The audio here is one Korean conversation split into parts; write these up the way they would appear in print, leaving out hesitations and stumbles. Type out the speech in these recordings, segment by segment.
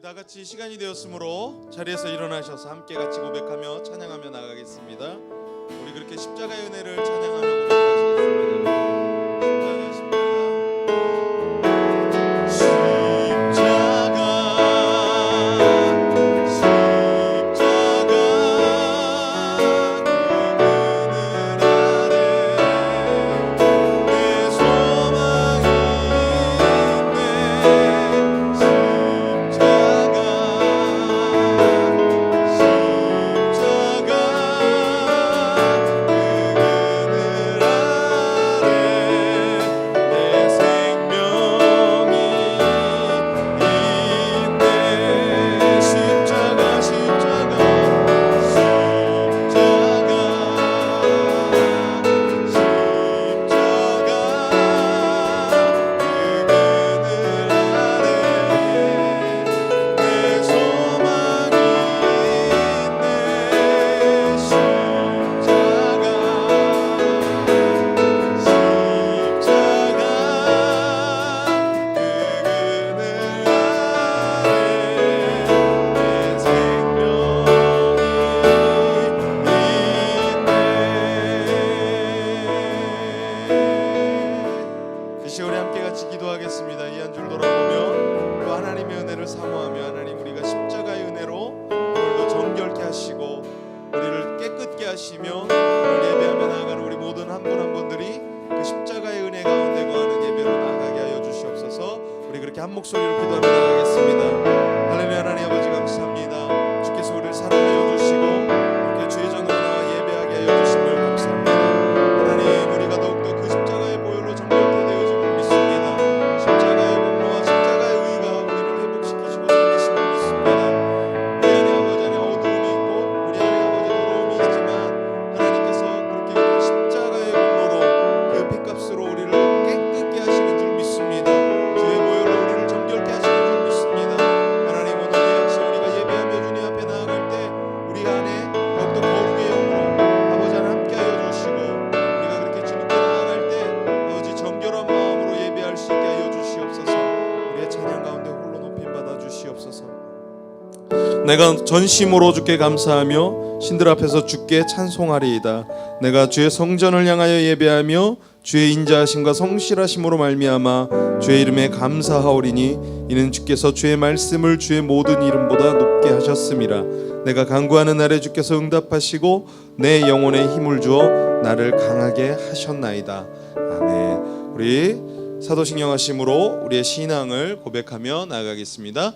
다 같이 시간이 되었으므로 자리에서 일어나셔서 함께 같이 고백하며 찬양하며 나가겠습니다. 우리 그렇게 십자가의 은혜를 찬양하며 고백하시겠습니다. 기도하겠습니다. 이 한 줄 돌아보며 또 하나님의 은혜를 사모하며 하나님 우리가 십자가의 은혜로 오늘도 정결케 하시고 우리를 깨끗게 하시며 오늘 예배하며 나아가는 우리 모든 한 분 한 분들이 그 십자가의 은혜 가운데 거하는 예배로 나아가게 하여 주시옵소서. 우리 그렇게 한 목소리로 기도하며 나아가겠습니다. 할렐루야. 하나님 아버지 감사합니다. 주께서 우리를 사랑하여 주시고 이렇게 주의 전으로 나와 예배하게 하여 주심을 감사합니다. 하나님 우리가 더욱더 그 십자가의 보혈로 정결케 되어짐을 믿습니다. 십자가의 공로와 십자가의 의가 우리를 회복시키시고 살리심을 믿습니다. 우리 안에 아버지 안에 어두움이 있고 우리 안에 아버지 더러움이 있지만 하나님께서 그렇게 그 십자가의 공로로 그 핏값으로 우리를 깨끗게 하시는 줄 믿습니다. 주의 보혈로 우리를 정결케 하시는 줄 믿습니다. 하나님 오늘 이 아침 우리가 예배하며 주님 앞에 나아갈 때 우리 안에 더욱더 거룩의 영으로 아버지 하나님 함께하여 주시고 우리가 그렇게 주님께 나아갈 때 아버지 정결한 마음으로 예배할 수 있게 하여 주시옵소서. 우리의 찬양 가운데 홀로 높임 받아 주시옵소서. 내가 전심으로 주께 감사하며 신들 앞에서 주께 찬송하리이다. 내가 주의 성전을 향하여 예배하며 주의 인자하심과 성실하심으로 말미암아 주의 이름에 감사하오리니 이는 주께서 주의 말씀을 주의 모든 이름보다 높게 하셨음이라. 내가 간구하는 날에 주께서 응답하시고 내 영혼에 힘을 주어 나를 강하게 하셨나이다. 아멘. 우리 사도신경 하심으로 우리의 신앙을 고백하며 나아가겠습니다.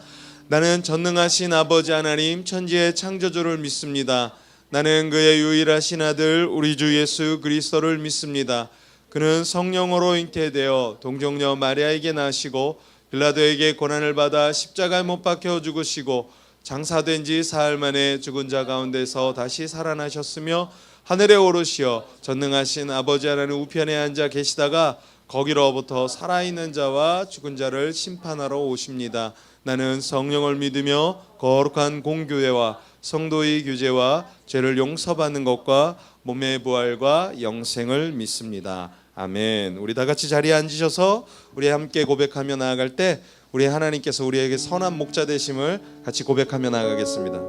나는 전능하신 아버지 하나님 천지의 창조주를 믿습니다. 나는 그의 유일하신 아들 우리 주 예수 그리스도를 믿습니다. 그는 성령으로 잉태되어 동정녀 마리아에게 나시고 빌라도에게 고난을 받아 십자가에 못 박혀 죽으시고 장사된 지 사흘 만에 죽은 자 가운데서 다시 살아나셨으며 하늘에 오르시어 전능하신 아버지 하나님 우편에 앉아 계시다가 거기로부터 살아있는 자와 죽은 자를 심판하러 오십니다. 나는 성령을 믿으며 거룩한 공교회와 성도의 규제와 죄를 용서받는 것과 몸의 부활과 영생을 믿습니다. 아멘. 우리 다 같이 자리에 앉으셔서 우리 함께 고백하며 나아갈 때 우리 하나님께서 우리에게 선한 목자 되심을 같이 고백하며 나아가겠습니다.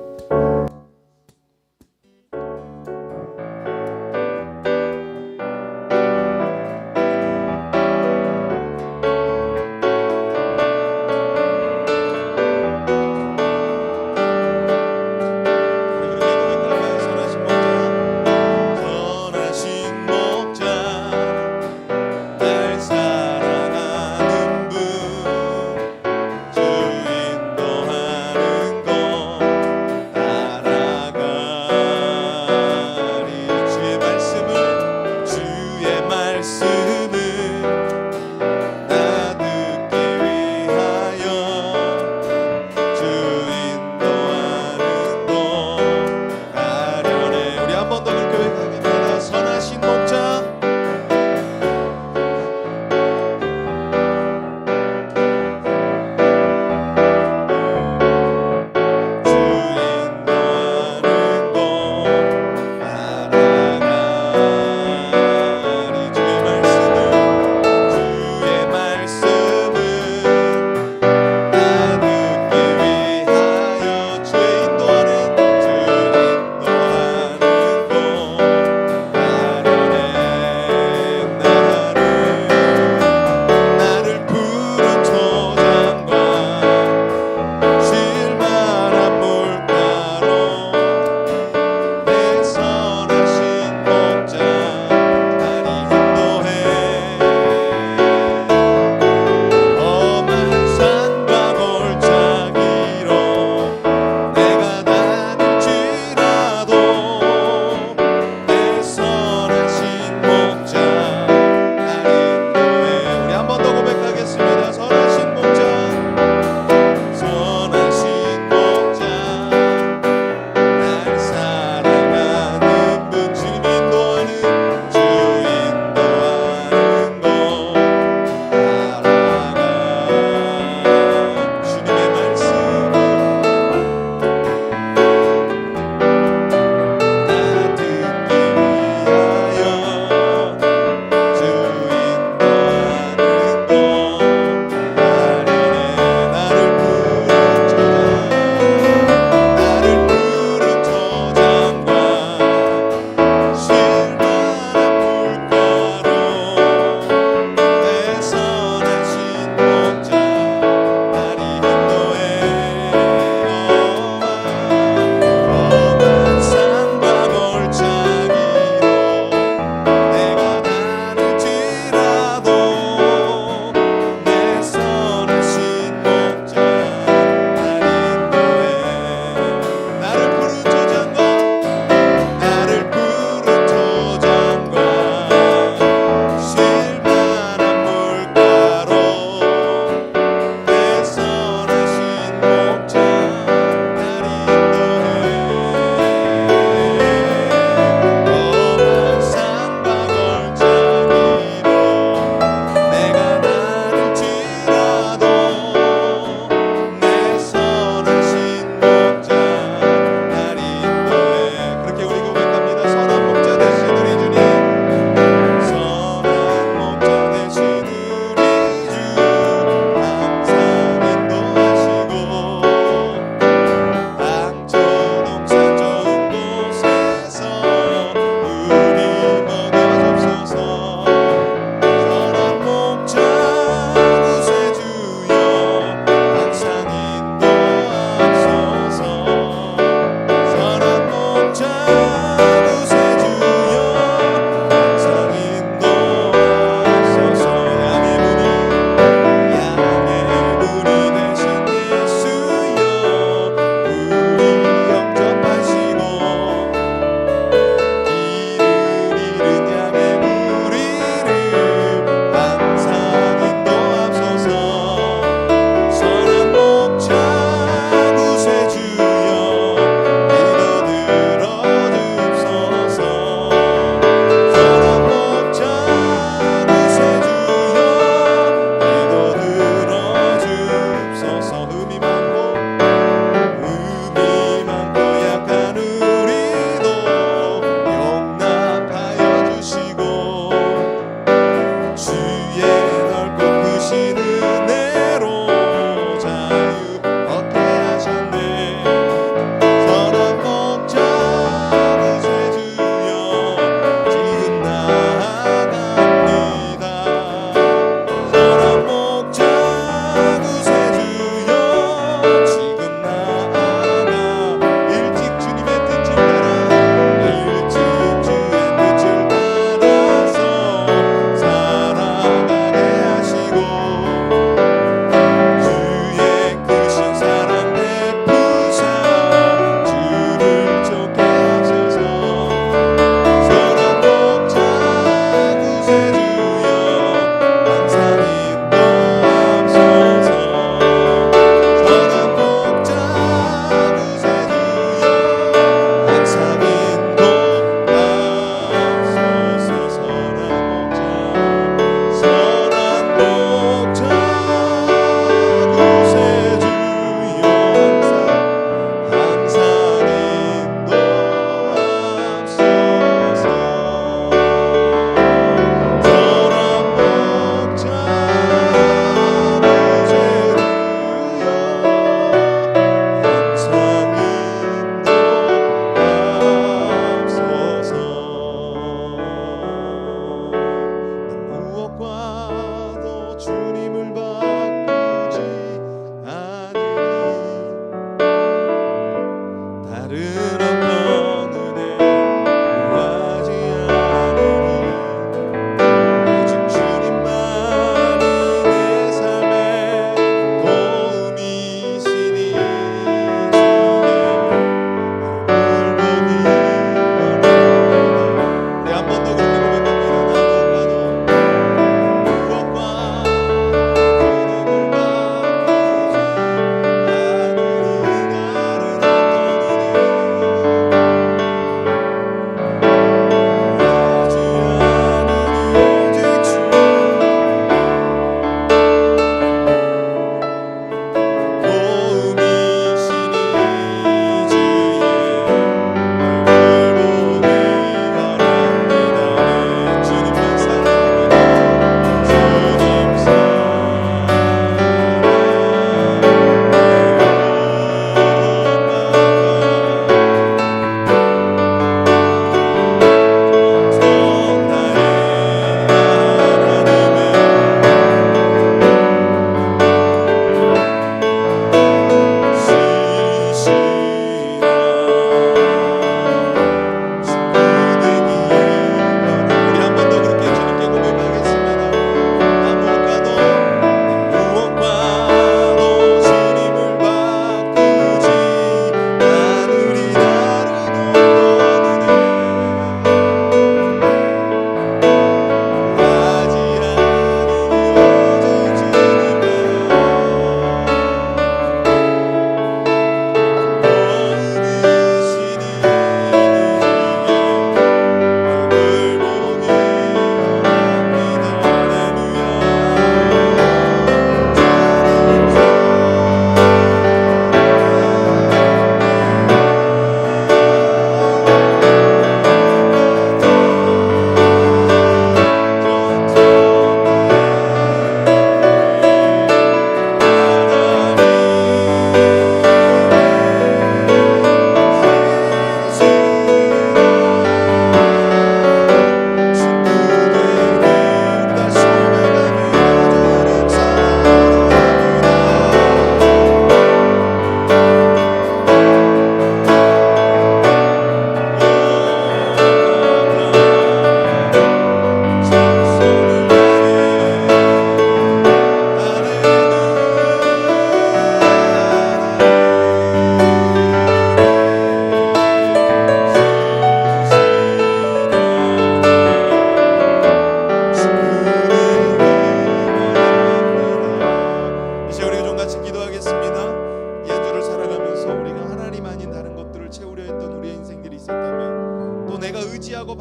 주인도하는 것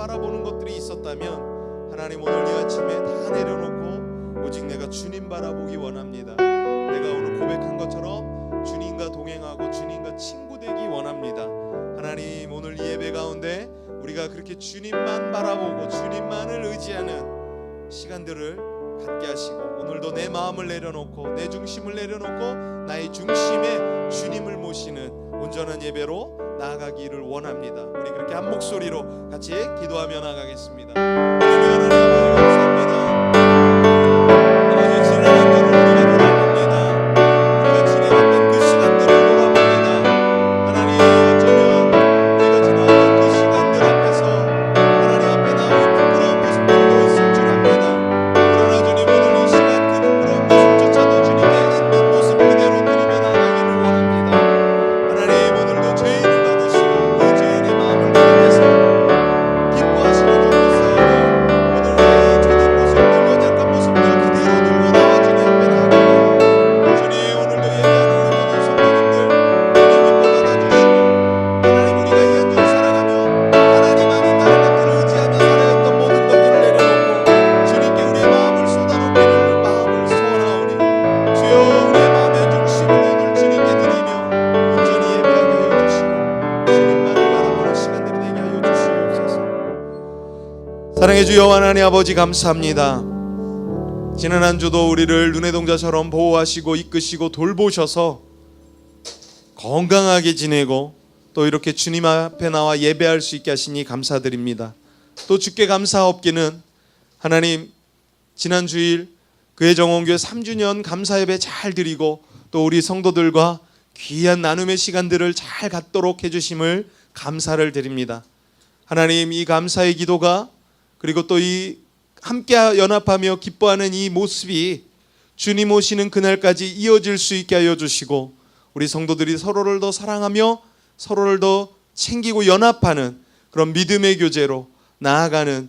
바라보는 것들이 있었다면 하나님 오늘 이 아침에 다 내려놓고 오직 내가 주님 바라보기 원합니다. 내가 오늘 고백한 것처럼 주님과 동행하고 주님과 친구 되기 원합니다. 하나님 오늘 이 예배 가운데 우리가 그렇게 주님만 바라보고 주님만을 의지하는 시간들을 갖게 하시고 오늘도 내 마음을 내려놓고 내 중심을 내려놓고 나의 중심에 주님을 모시는 온전한 예배로 나아가기를 원합니다. 우리 그렇게 한 목소리로 같이 기도하며 나가겠습니다. 하나님 감사합니다. 아버지 지난 한 주를 우리가 돌아봅니다. 우리가 지내왔던 그 시간들을 돌아봅니다. 하나님 어쩌면 우리가 지나왔던 그 시간들 앞에서 하나님 앞에 나오는 부끄러운 모습들도 있을 줄 압니다. 그러나 주님 오늘 이 시간 그 부끄러운 모습조차도 주님의 있는 모습 그대로 드리며 나가기를 원합니다. 하나님 오늘도 죄인을 받으시고 그 죄인의 마음을 주님께서 기뻐하시는 줄 믿사오니 오늘 우리의 죄된 모습들 연약한 모습들 그대로 들고 나와 주님 앞에 나아갑니다. 주님 오늘도 예배하는 우리 모든 성도님들 주님 기뻐 받아주시고 하나님 우리가 이 한 주를 살아가며 하나님 아닌 다른 것들을 의지하며 살아왔던 모든 것들을 내려놓고 주님께 우리의 마음을 쏟아놓기를 마음을 소원하오니 주여 우리의 마음의 중심을 오늘 주님께 드리며 온전히 예배하게 하여 주시고 주님만을 바라보는 시간들이 되게 하여 주시옵소서. 사랑해 주여 하나님 아버지 감사합니다. 지난 한 주도 우리를 눈의 동자처럼 보호하시고 이끄시고 돌보셔서 건강하게 지내고 또 이렇게 주님 앞에 나와 예배할 수 있게 하시니 감사드립니다. 또 주께 감사하옵기는 하나님 지난 주일 그의 정원교회 3주년 감사 예배 잘 드리고 또 우리 성도들과 귀한 나눔의 시간들을 잘 갖도록 해주심을 감사를 드립니다. 하나님 이 감사의 기도가 그리고 또 이 함께 연합하며 기뻐하는 이 모습이 주님 오시는 그날까지 이어질 수 있게 하여 주시고 우리 성도들이 서로를 더 사랑하며 서로를 더 챙기고 연합하는 그런 믿음의 교제로 나아가는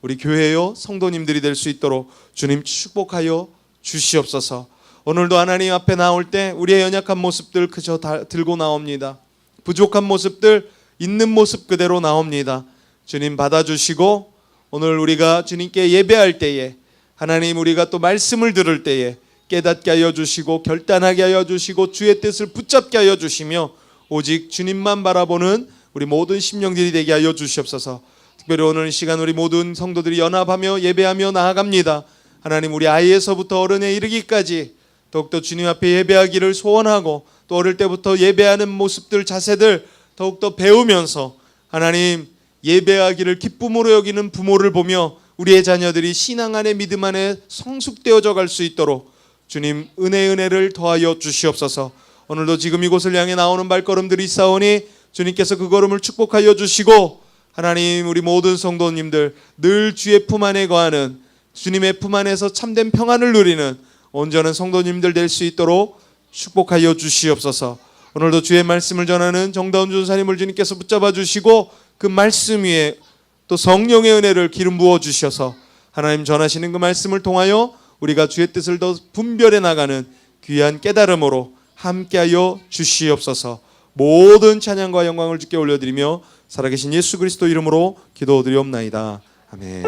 우리 교회요 성도님들이 될 수 있도록 주님 축복하여 주시옵소서. 오늘도 하나님 앞에 나올 때 우리의 연약한 모습들 그저 다 들고 나옵니다. 부족한 모습들 있는 모습 그대로 나옵니다. 주님 받아주시고 오늘 우리가 주님께 예배할 때에 하나님 우리가 또 말씀을 들을 때에 깨닫게 하여 주시고 결단하게 하여 주시고 주의 뜻을 붙잡게 하여 주시며 오직 주님만 바라보는 우리 모든 심령들이 되게 하여 주시옵소서. 특별히 오늘 이 시간 우리 모든 성도들이 연합하며 예배하며 나아갑니다. 하나님 우리 아이에서부터 어른에 이르기까지 더욱더 주님 앞에 예배하기를 소원하고 또 어릴 때부터 예배하는 모습들 자세들 더욱더 배우면서 하나님 예배하기를 기쁨으로 여기는 부모를 보며 우리의 자녀들이 신앙 안에 믿음 안에 성숙되어져 갈 수 있도록 주님 은혜를 더하여 주시옵소서. 오늘도 지금 이곳을 향해 나오는 발걸음들이 있사오니 주님께서 그 걸음을 축복하여 주시고 하나님 우리 모든 성도님들 늘 주의 품 안에 거하는 주님의 품 안에서 참된 평안을 누리는 온전한 성도님들 될 수 있도록 축복하여 주시옵소서. 오늘도 주의 말씀을 전하는 정다운 전사님을 주님께서 붙잡아 주시고 그 말씀 위에 또 성령의 은혜를 기름 부어 주셔서 하나님 전하시는 그 말씀을 통하여 우리가 주의 뜻을 더 분별해 나가는 귀한 깨달음으로 함께하여 주시옵소서. 모든 찬양과 영광을 주께 올려드리며 살아계신 예수 그리스도 이름으로 기도드리옵나이다. 아멘.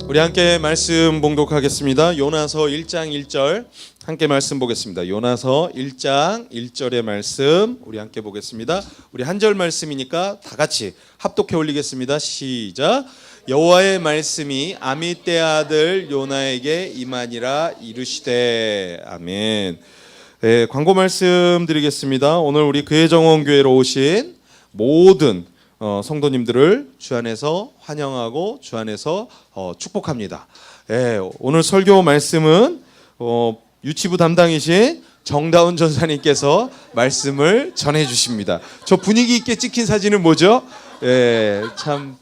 우리 함께 말씀 봉독하겠습니다. 요나서 1장 1절 함께 말씀 보겠습니다. 요나서 1장 1절의 말씀 우리 함께 보겠습니다. 우리 한 절 말씀이니까 다 같이 합독해 올리겠습니다. 시작. 여호와의 말씀이 아미떼 아들 요나에게 임하니라 이르시되. 아멘. 네, 광고 말씀 드리겠습니다. 오늘 우리 그의 정원 교회로 오신 모든 성도님들을 주 안에서 환영하고 주 안에서 축복합니다. 예, 오늘 설교 말씀은 유치부 담당이신 정다운 전사님께서 말씀을 전해 주십니다. 저 분위기 있게 찍힌 사진은 뭐죠? 예, 참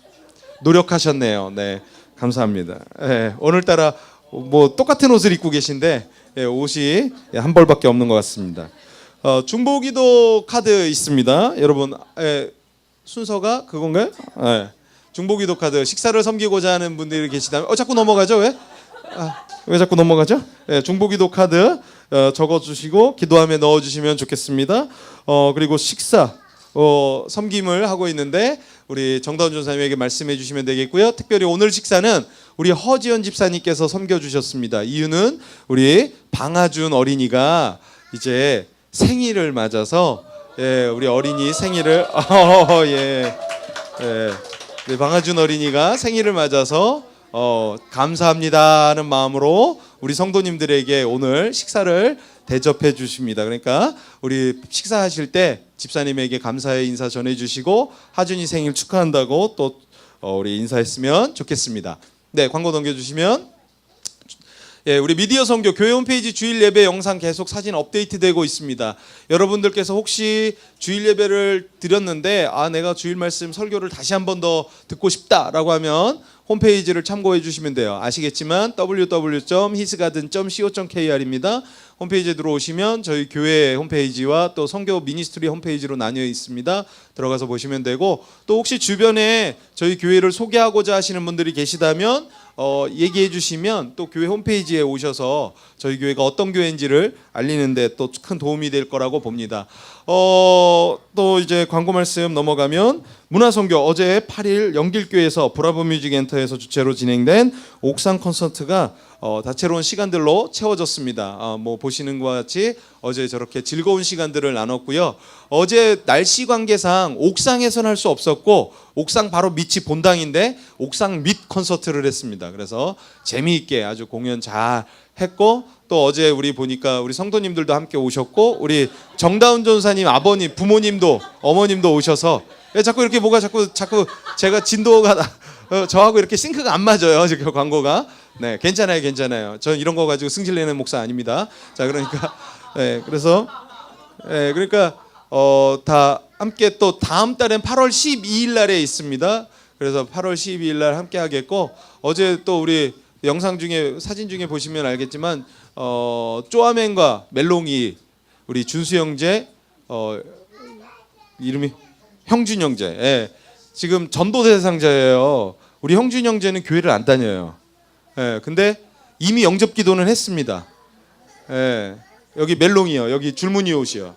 노력하셨네요. 네, 감사합니다. 예, 오늘따라 뭐 똑같은 옷을 입고 계신데 예, 옷이 한 벌밖에 없는 것 같습니다. 중보기도 카드 있습니다. 여러분. 예, 순서가 그건가요? 네. 중보기도 카드 식사를 섬기고자 하는 분들이 계시다면 자꾸 넘어가죠 왜? 왜 자꾸 넘어가죠? 중보기도 카드 적어주시고 기도함에 넣어주시면 좋겠습니다. 그리고 식사 섬김을 하고 있는데 우리 정다운 전사님에게 말씀해 주시면 되겠고요. 특별히 오늘 식사는 우리 허지연 집사님께서 섬겨주셨습니다. 이유는 우리 방아준 어린이가 이제 생일을 맞아서 우리 어린이 생일을 네, 방아준 어린이가 생일을 맞아서 감사합니다 하는 마음으로 우리 성도님들에게 오늘 식사를 대접해 주십니다. 그러니까 우리 식사하실 때 집사님에게 감사의 인사 전해주시고 하준이 생일 축하한다고 또 우리 인사했으면 좋겠습니다. 네, 광고 넘겨주시면 우리 미디어 선교 교회 홈페이지 주일 예배 영상 계속 사진 업데이트되고 있습니다. 여러분들께서 혹시 주일 예배를 드렸는데 내가 주일 말씀 설교를 다시 한 번 더 듣고 싶다라고 하면 홈페이지를 참고해 주시면 돼요. 아시겠지만 www.hisgarden.co.kr입니다. 홈페이지에 들어오시면 저희 교회 홈페이지와 또 선교 미니스트리 홈페이지로 나뉘어 있습니다. 들어가서 보시면 되고 또 혹시 주변에 저희 교회를 소개하고자 하시는 분들이 계시다면 얘기해 주시면 또 교회 홈페이지에 오셔서 저희 교회가 어떤 교회인지를 알리는데 또 큰 도움이 될 거라고 봅니다. 또 이제 광고 말씀 넘어가면 문화선교 어제 8일 영길교회에서 브라보 뮤직 엔터에서 주최로 진행된 옥상 콘서트가 다채로운 시간들로 채워졌습니다. 뭐 보시는 것과 같이 어제 저렇게 즐거운 시간들을 나눴고요. 어제 날씨 관계상 옥상에서는 할 수 없었고 옥상 바로 밑이 본당인데 옥상 밑 콘서트를 했습니다. 그래서 재미있게 아주 공연 잘 했고 또 어제 우리 보니까 우리 성도님들도 함께 오셨고 우리 정다운 전사님 아버님 부모님도 어머님도 오셔서 자꾸 이렇게 뭐가 자꾸 제가 진도가 저하고 이렇게 싱크가 안 맞아요. 지금 광고가. 네, 괜찮아요. 전 이런 거 가지고 승질내는 목사 아닙니다. 자, 그러니까 그래서 그러니까 다 함께 또 다음 달엔 8월 12일 날에 있습니다. 그래서 8월 12일 날 함께 하겠고 어제 또 우리 영상 중에 사진 중에 보시면 알겠지만 쪼아맨과 멜롱이 우리 준수 형제 이름이 형준 형제 지금 전도 대상자예요. 우리 형준 형제는 교회를 안 다녀요. 근데 이미 영접 기도는 했습니다. 여기 멜롱이요. 여기 줄무늬 옷이요.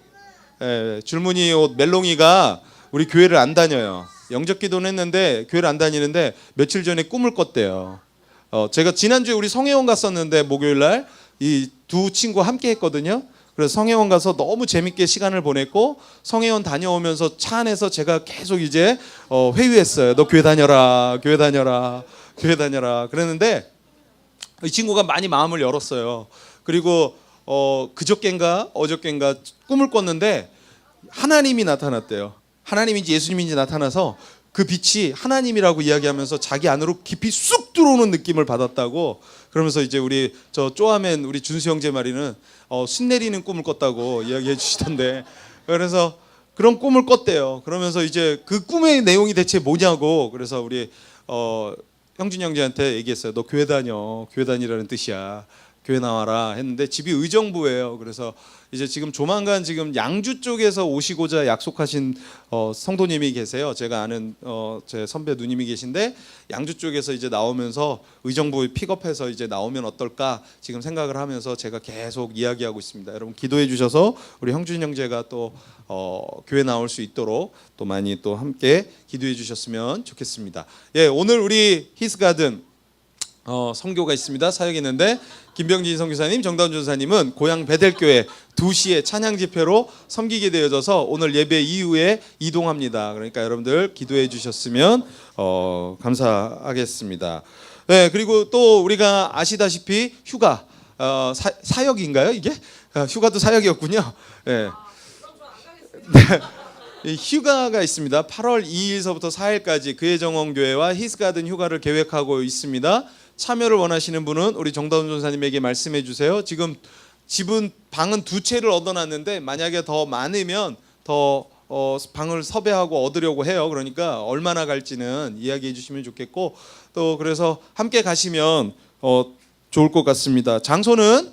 줄무늬 옷 멜롱이가 우리 교회를 안 다녀요. 영접 기도는 했는데 교회를 안 다니는데 며칠 전에 꿈을 꿨대요. 제가 지난주에 우리 성혜원 갔었는데 목요일 날 이 두 친구 함께 했거든요. 그래서 성혜원 가서 너무 재밌게 시간을 보냈고 성혜원 다녀오면서 차 안에서 제가 계속 이제 회유했어요. 너 교회 다녀라. 그랬는데 이 친구가 많이 마음을 열었어요. 그리고 그저껜가 어저껜가 꿈을 꿨는데 하나님이 나타났대요. 하나님인지 예수님인지 나타나서 그 빛이 하나님이라고 이야기하면서 자기 안으로 깊이 쑥 들어오는 느낌을 받았다고. 그러면서 이제 우리 저 쪼아맨 우리 준수 형제 말이는 순 내리는 꿈을 꿨다고 이야기해 주시던데 그래서 그런 꿈을 꿨대요. 그러면서 이제 그 꿈의 내용이 대체 뭐냐고 그래서 우리 형준 형제한테 얘기했어요. 너 교회 다니라는 뜻이야. 교회 나와라 했는데 집이 의정부예요. 그래서 이제 지금 조만간 지금 양주 쪽에서 오시고자 약속하신 성도님이 계세요. 제가 아는 제 선배 누님이 계신데 양주 쪽에서 이제 나오면서 의정부 픽업해서 이제 나오면 어떨까 지금 생각을 하면서 제가 계속 이야기하고 있습니다. 여러분 기도해 주셔서 우리 형준 형제가 또 교회 나올 수 있도록 또 많이 또 함께 기도해 주셨으면 좋겠습니다. 오늘 우리 히스가든 선교가 있습니다. 사역이 있는데 김병진 선교사님, 정다운 전사님은 고향 베델교회 2시에 찬양 집회로 섬기게 되어져서 오늘 예배 이후에 이동합니다. 그러니까 여러분들 기도해 주셨으면 감사하겠습니다. 그리고 또 우리가 아시다시피 휴가 사역인가요? 이게 휴가도 사역이었군요. 휴가가 있습니다. 8월 2일서부터 4일까지 그의 정원교회와 히스가든 휴가를 계획하고 있습니다. 참여를 원하시는 분은 우리 정다운 전사님에게 말씀해 주세요. 지금 집은 방은 2채를 얻어놨는데 만약에 더 많으면 더 방을 섭외하고 얻으려고 해요. 그러니까 얼마나 갈지는 이야기해 주시면 좋겠고 또 그래서 함께 가시면 좋을 것 같습니다. 장소는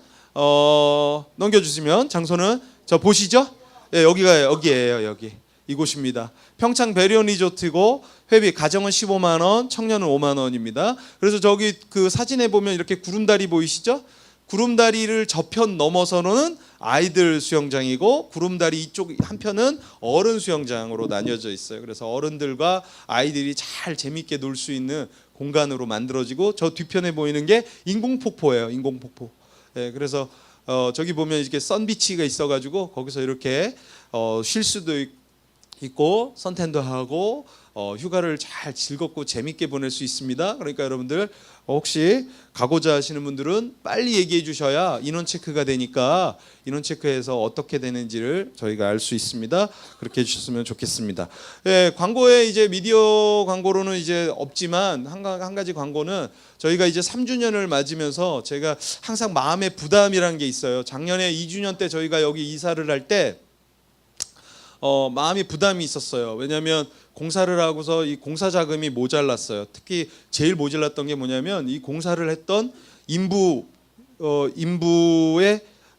넘겨주시면 장소는 저 보시죠? 여기예요. 여기 이곳입니다. 평창 베리온 리조트고 회비 가정은 15만 원, 청년은 5만 원입니다. 그래서 저기 그 사진에 보면 이렇게 구름다리 보이시죠? 구름다리를 저편 넘어서는 아이들 수영장이고 구름다리 이쪽 한편은 어른 수영장으로 나뉘어져 있어요. 그래서 어른들과 아이들이 잘 재밌게 놀 수 있는 공간으로 만들어지고 저 뒤편에 보이는 게 인공폭포예요. 인공폭포. 예, 그래서 저기 보면 이렇게 선비치가 있어가지고 거기서 이렇게 쉴 수도 있고 선탠도 하고 휴가를 잘 즐겁고 재밌게 보낼 수 있습니다. 그러니까 여러분들 혹시 가고자 하시는 분들은 빨리 얘기해 주셔야 인원 체크가 되니까 인원 체크해서 어떻게 되는지를 저희가 알 수 있습니다. 그렇게 해주셨으면 좋겠습니다. 예, 광고에 이제 미디어 광고로는 이제 없지만 한 가지 광고는 저희가 이제 3주년을 맞으면서 제가 항상 마음의 부담이라는 게 있어요. 작년에 2주년 때 저희가 여기 이사를 할 때 마음이 부담이 있었어요. 왜냐하면 공사를 하고서 이 공사 자금이 모자랐어요. 특히 제일 모자랐던 게 뭐냐면 이 공사를 했던 인부의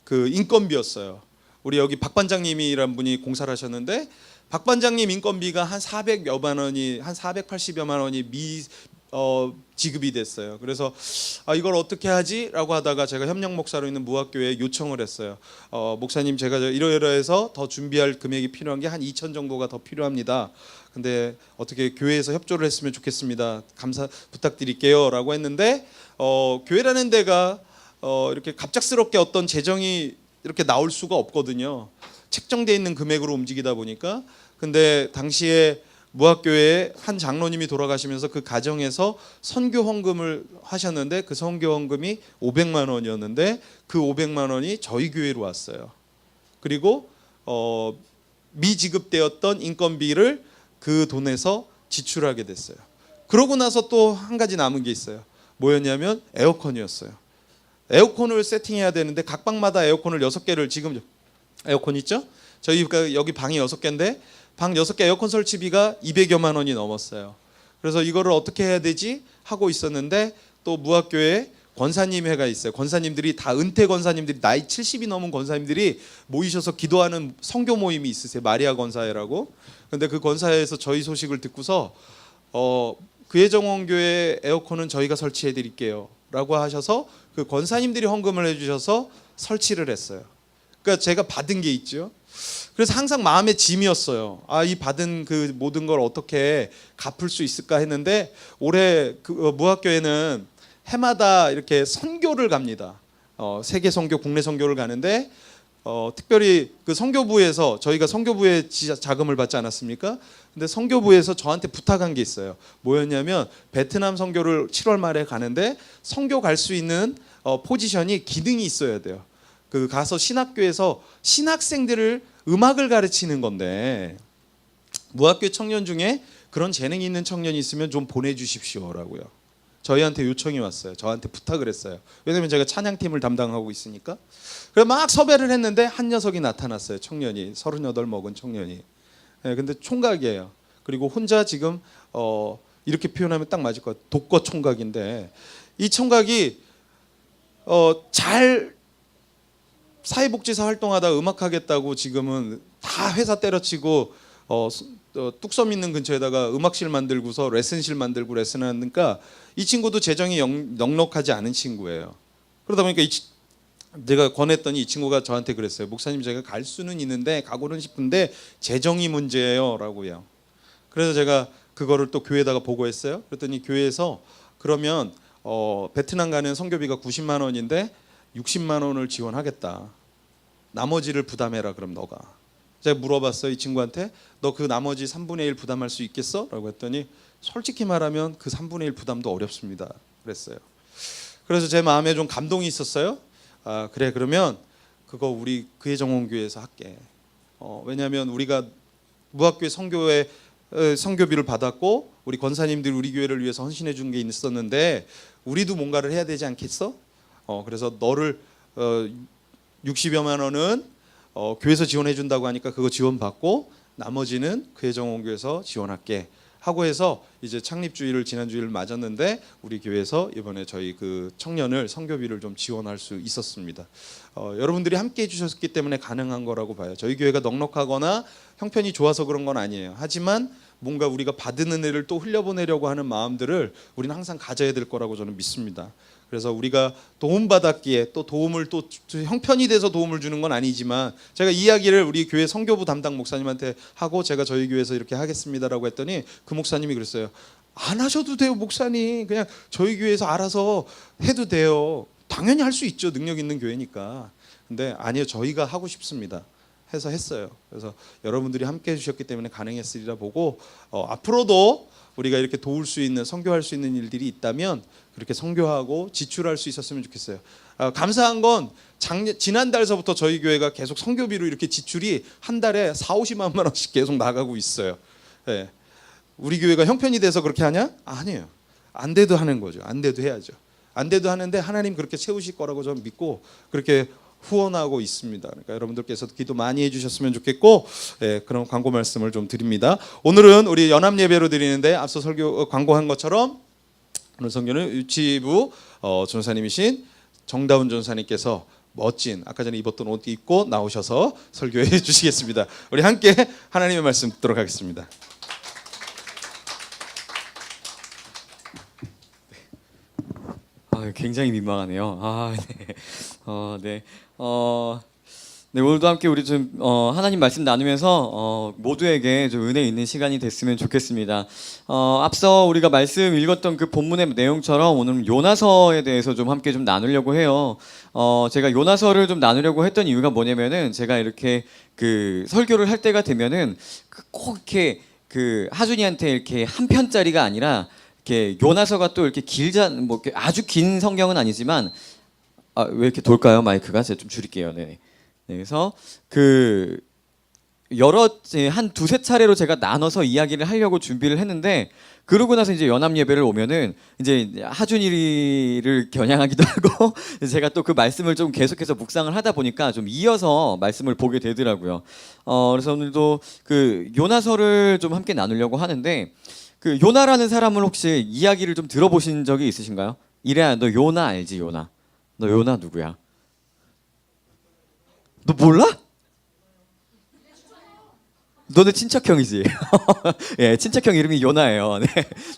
그 인건비였어요. 우리 여기 박 반장님이란 분이 공사를 하셨는데 박 반장님 인건비가 한 400여만 원이 한 480여만 원이 지급이 됐어요. 그래서 이걸 어떻게 하지라고 하다가 제가 협력 목사로 있는 무학교에 요청을 했어요. 목사님 제가 이러이러해서 더 준비할 금액이 필요한 게 한 2천 정도가 더 필요합니다. 근데 어떻게 교회에서 협조를 했으면 좋겠습니다. 감사 부탁드릴게요라고 했는데 교회라는 데가 이렇게 갑작스럽게 어떤 재정이 이렇게 나올 수가 없거든요. 책정돼 있는 금액으로 움직이다 보니까. 근데 당시에 무학교에 한 장로님이 돌아가시면서 그 가정에서 선교 헌금을 하셨는데 그 선교 헌금이 500만 원이었는데 그 500만 원이 저희 교회로 왔어요. 그리고 미지급되었던 인건비를 그 돈에서 지출하게 됐어요. 그러고 나서 또 한 가지 남은 게 있어요. 뭐였냐면 에어컨이었어요. 에어컨을 세팅해야 되는데 각 방마다 에어컨을 6개를 지금 에어컨 있죠? 저희가 여기 방이 6개인데 방 6개 에어컨 설치비가 200여만 원이 넘었어요. 그래서 이거를 어떻게 해야 되지 하고 있었는데 또 무학교에 권사님 회가 있어요. 권사님들이 다 은퇴 권사님들이 나이 70이 넘은 권사님들이 모이셔서 기도하는 선교 모임이 있으세요. 마리아 권사회라고. 근데 그 권사회에서 저희 소식을 듣고서 교회정원교회 에어컨은 저희가 설치해 드릴게요 라고 하셔서 그 권사님들이 헌금을 해주셔서 설치를 했어요. 그러니까 제가 받은 게 있죠. 그래서 항상 마음의 짐이었어요. 이 받은 그 모든 걸 어떻게 갚을 수 있을까 했는데 올해 그 무학교에는 해마다 이렇게 선교를 갑니다. 세계 선교, 국내 선교를 가는데 특별히 그 선교부에서 저희가 선교부에 자금을 받지 않았습니까? 근데 선교부에서 저한테 부탁한 게 있어요. 뭐였냐면 베트남 선교를 7월 말에 가는데 선교 갈 수 있는 포지션이 기능이 있어야 돼요. 그 가서 신학교에서 신학생들을 음악을 가르치는 건데 무학교 청년 중에 그런 재능이 있는 청년이 있으면 좀 보내주십시오라고요. 저희한테 요청이 왔어요. 저한테 부탁을 했어요. 왜냐면 제가 찬양팀을 담당하고 있으니까. 그래서 막 섭외를 했는데 한 녀석이 나타났어요. 청년이 38 먹은 청년이. 근데 총각이에요. 그리고 혼자 지금 이렇게 표현하면 딱 맞을 것 같아요. 독거 총각인데 이 총각이 잘 사회복지사 활동하다 음악하겠다고 지금은 다 회사 때려치고 뚝섬 있는 근처에다가 음악실 만들고서 레슨실 만들고 레슨하니까 이 친구도 재정이 넉넉하지 않은 친구예요. 그러다 보니까 제가 권했더니 이 친구가 저한테 그랬어요. 목사님 제가 갈 수는 있는데 가고는 싶은데 재정이 문제예요 라고요. 그래서 제가 그거를 또 교회에다가 보고했어요. 그랬더니 교회에서 그러면 베트남 가는 선교비가 90만 원인데 60만 원을 지원하겠다. 나머지를 부담해라 그럼 너가. 제가 물어봤어요. 이 친구한테 너 그 나머지 3분의 1 부담할 수 있겠어? 라고 했더니 솔직히 말하면 그 3분의 1 부담도 어렵습니다. 그랬어요. 그래서 제 마음에 좀 감동이 있었어요. 그래 그러면 그거 우리 교회정원교회에서 할게. 왜냐하면 우리가 무학교회 선교비를 받았고 우리 권사님들이 우리 교회를 위해서 헌신해 준 게 있었는데 우리도 뭔가를 해야 되지 않겠어? 그래서 너를 60여만 원은 교회에서 지원해 준다고 하니까 그거 지원받고 나머지는 교회정원교회에서 지원할게. 하고 해서 이제 창립주일을 지난 주일 맞았는데 우리 교회에서 이번에 저희 그 청년을 선교비를 좀 지원할 수 있었습니다. 여러분들이 함께 해주셨기 때문에 가능한 거라고 봐요. 저희 교회가 넉넉하거나 형편이 좋아서 그런 건 아니에요. 하지만 뭔가 우리가 받은 은혜를 또 흘려보내려고 하는 마음들을 우리는 항상 가져야 될 거라고 저는 믿습니다. 그래서 우리가 도움받았기에 또 도움을 또 형편이 돼서 도움을 주는 건 아니지만 제가 이야기를 우리 교회 선교부 담당 목사님한테 하고 제가 저희 교회에서 이렇게 하겠습니다라고 했더니 그 목사님이 그랬어요. 안 하셔도 돼요, 목사님. 그냥 저희 교회에서 알아서 해도 돼요. 당연히 할 수 있죠. 능력 있는 교회니까. 근데 아니요, 저희가 하고 싶습니다. 해서 했어요. 그래서 여러분들이 함께 해주셨기 때문에 가능했으리라 보고 앞으로도 우리가 이렇게 도울 수 있는, 선교할 수 있는 일들이 있다면 그렇게 선교하고 지출할 수 있었으면 좋겠어요. 감사한 건 지난달서부터 저희 교회가 계속 선교비로 이렇게 지출이 한 달에 4-50만 원씩 계속 나가고 있어요. 네. 우리 교회가 형편이 돼서 그렇게 하냐? 아니에요. 안 돼도 하는 거죠. 안 돼도 해야죠. 안 돼도 하는데 하나님 그렇게 채우실 거라고 저는 믿고 그렇게 후원하고 있습니다. 그러니까 여러분들께서도 기도 많이 해주셨으면 좋겠고, 그런 광고 말씀을 좀 드립니다. 오늘은 우리 연합 예배로 드리는데 앞서 설교 광고한 것처럼 오늘 선교는 유치부 전사님이신 정다운 전사님께서 멋진 아까 전에 입었던 옷 입고 나오셔서 설교해 주시겠습니다. 우리 함께 하나님의 말씀 듣도록 하겠습니다. 굉장히 민망하네요. 네. 네, 오늘도 함께 우리 좀 하나님 말씀 나누면서 모두에게 좀 은혜 있는 시간이 됐으면 좋겠습니다. 앞서 우리가 말씀 읽었던 그 본문의 내용처럼 오늘 요나서에 대해서 좀 함께 좀 나누려고 해요. 제가 요나서를 좀 나누려고 했던 이유가 뭐냐면은 제가 이렇게 그 설교를 할 때가 되면은 꼭 이렇게 그 하준이한테 이렇게 한 편짜리가 아니라 이렇게 요나서가 또 이렇게 뭐 이렇게 아주 긴 성경은 아니지만 왜 이렇게 돌까요 마이크가? 제가 좀 줄일게요. 네. 그래서 그 한 두세 차례로 제가 나눠서 이야기를 하려고 준비를 했는데 그러고 나서 이제 연합 예배를 오면은 이제 하준이를 겨냥하기도 하고 제가 또 그 말씀을 좀 계속해서 묵상을 하다 보니까 좀 이어서 말씀을 보게 되더라고요. 그래서 오늘도 그 요나서를 좀 함께 나누려고 하는데 그 요나라는 사람을 혹시 이야기를 좀 들어보신 적이 있으신가요? 이래야 너 요나 알지 요나? 너 요나 누구야? 너 몰라? 너네 친척형이지. 예, 친척형 이름이 요나예요. 네,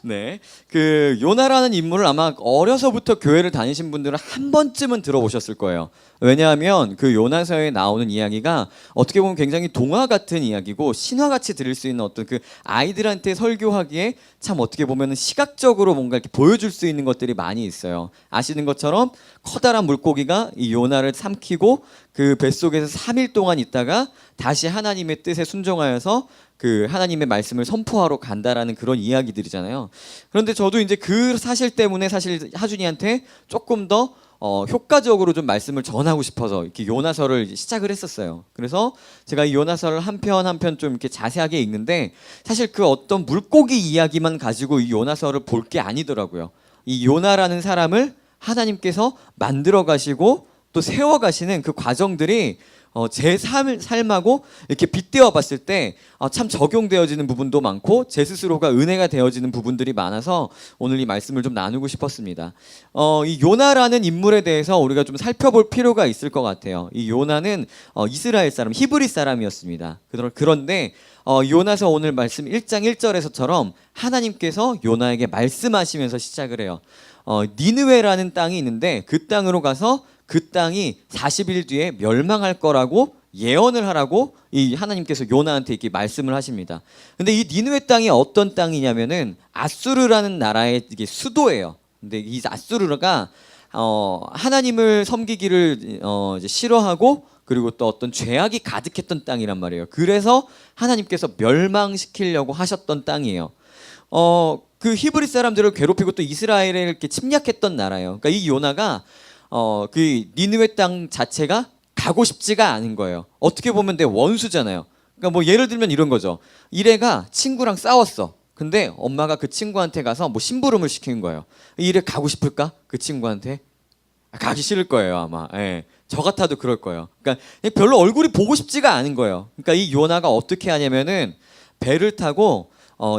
네. 그 요나라는 인물을 아마 어려서부터 교회를 다니신 분들은 한 번쯤은 들어보셨을 거예요. 왜냐하면 그 요나서에 나오는 이야기가 어떻게 보면 굉장히 동화 같은 이야기고 신화같이 들을 수 있는 어떤 그 아이들한테 설교하기에 참 어떻게 보면 시각적으로 뭔가 이렇게 보여줄 수 있는 것들이 많이 있어요. 아시는 것처럼 커다란 물고기가 이 요나를 삼키고 그 뱃속에서 3일 동안 있다가 다시 하나님의 뜻에 순종하여서 그 하나님의 말씀을 선포하러 간다라는 그런 이야기들이잖아요. 그런데 저도 이제 그 사실 때문에 사실 하준이한테 조금 더 효과적으로 좀 말씀을 전하고 싶어서 이렇게 요나서를 시작을 했었어요. 그래서 제가 이 요나서를 한 편 한 편 좀 이렇게 자세하게 읽는데 사실 그 어떤 물고기 이야기만 가지고 이 요나서를 볼 게 아니더라고요. 이 요나라는 사람을 하나님께서 만들어 가시고 또 세워 가시는 그 과정들이 제 삶하고 이렇게 빗대어 봤을 때 참 적용되어지는 부분도 많고 제 스스로가 은혜가 되어지는 부분들이 많아서 오늘 이 말씀을 좀 나누고 싶었습니다. 이 요나라는 인물에 대해서 우리가 좀 살펴볼 필요가 있을 것 같아요. 이 요나는 이스라엘 사람, 히브리 사람이었습니다. 그런데 요나서 오늘 말씀 1장 1절에서처럼 하나님께서 요나에게 말씀하시면서 시작을 해요. 니느웨라는 땅이 있는데 그 땅으로 가서 그 땅이 40일 뒤에 멸망할 거라고 예언을 하라고 이 하나님께서 요나한테 이렇게 말씀을 하십니다. 근데 이 니느웨 땅이 어떤 땅이냐면은 아수르라는 나라의 이게 수도예요. 근데 이 아수르가 하나님을 섬기기를 이제 싫어하고 그리고 또 어떤 죄악이 가득했던 땅이란 말이에요. 그래서 하나님께서 멸망시키려고 하셨던 땅이에요. 그 히브리 사람들을 괴롭히고 또 이스라엘에 이렇게 침략했던 나라예요. 그러니까 이 요나가 그 니느웨 땅 자체가 가고 싶지가 않은 거예요. 어떻게 보면 내 원수잖아요. 그러니까 뭐 예를 들면 이런 거죠. 이래가 친구랑 싸웠어. 근데 엄마가 그 친구한테 가서 뭐 심부름을 시키는 거예요. 이래 가고 싶을까? 그 친구한테? 가기 싫을 거예요, 아마. 예. 저 같아도 그럴 거예요. 그러니까 별로 얼굴이 보고 싶지가 않은 거예요. 그러니까 이 요나가 어떻게 하냐면은 배를 타고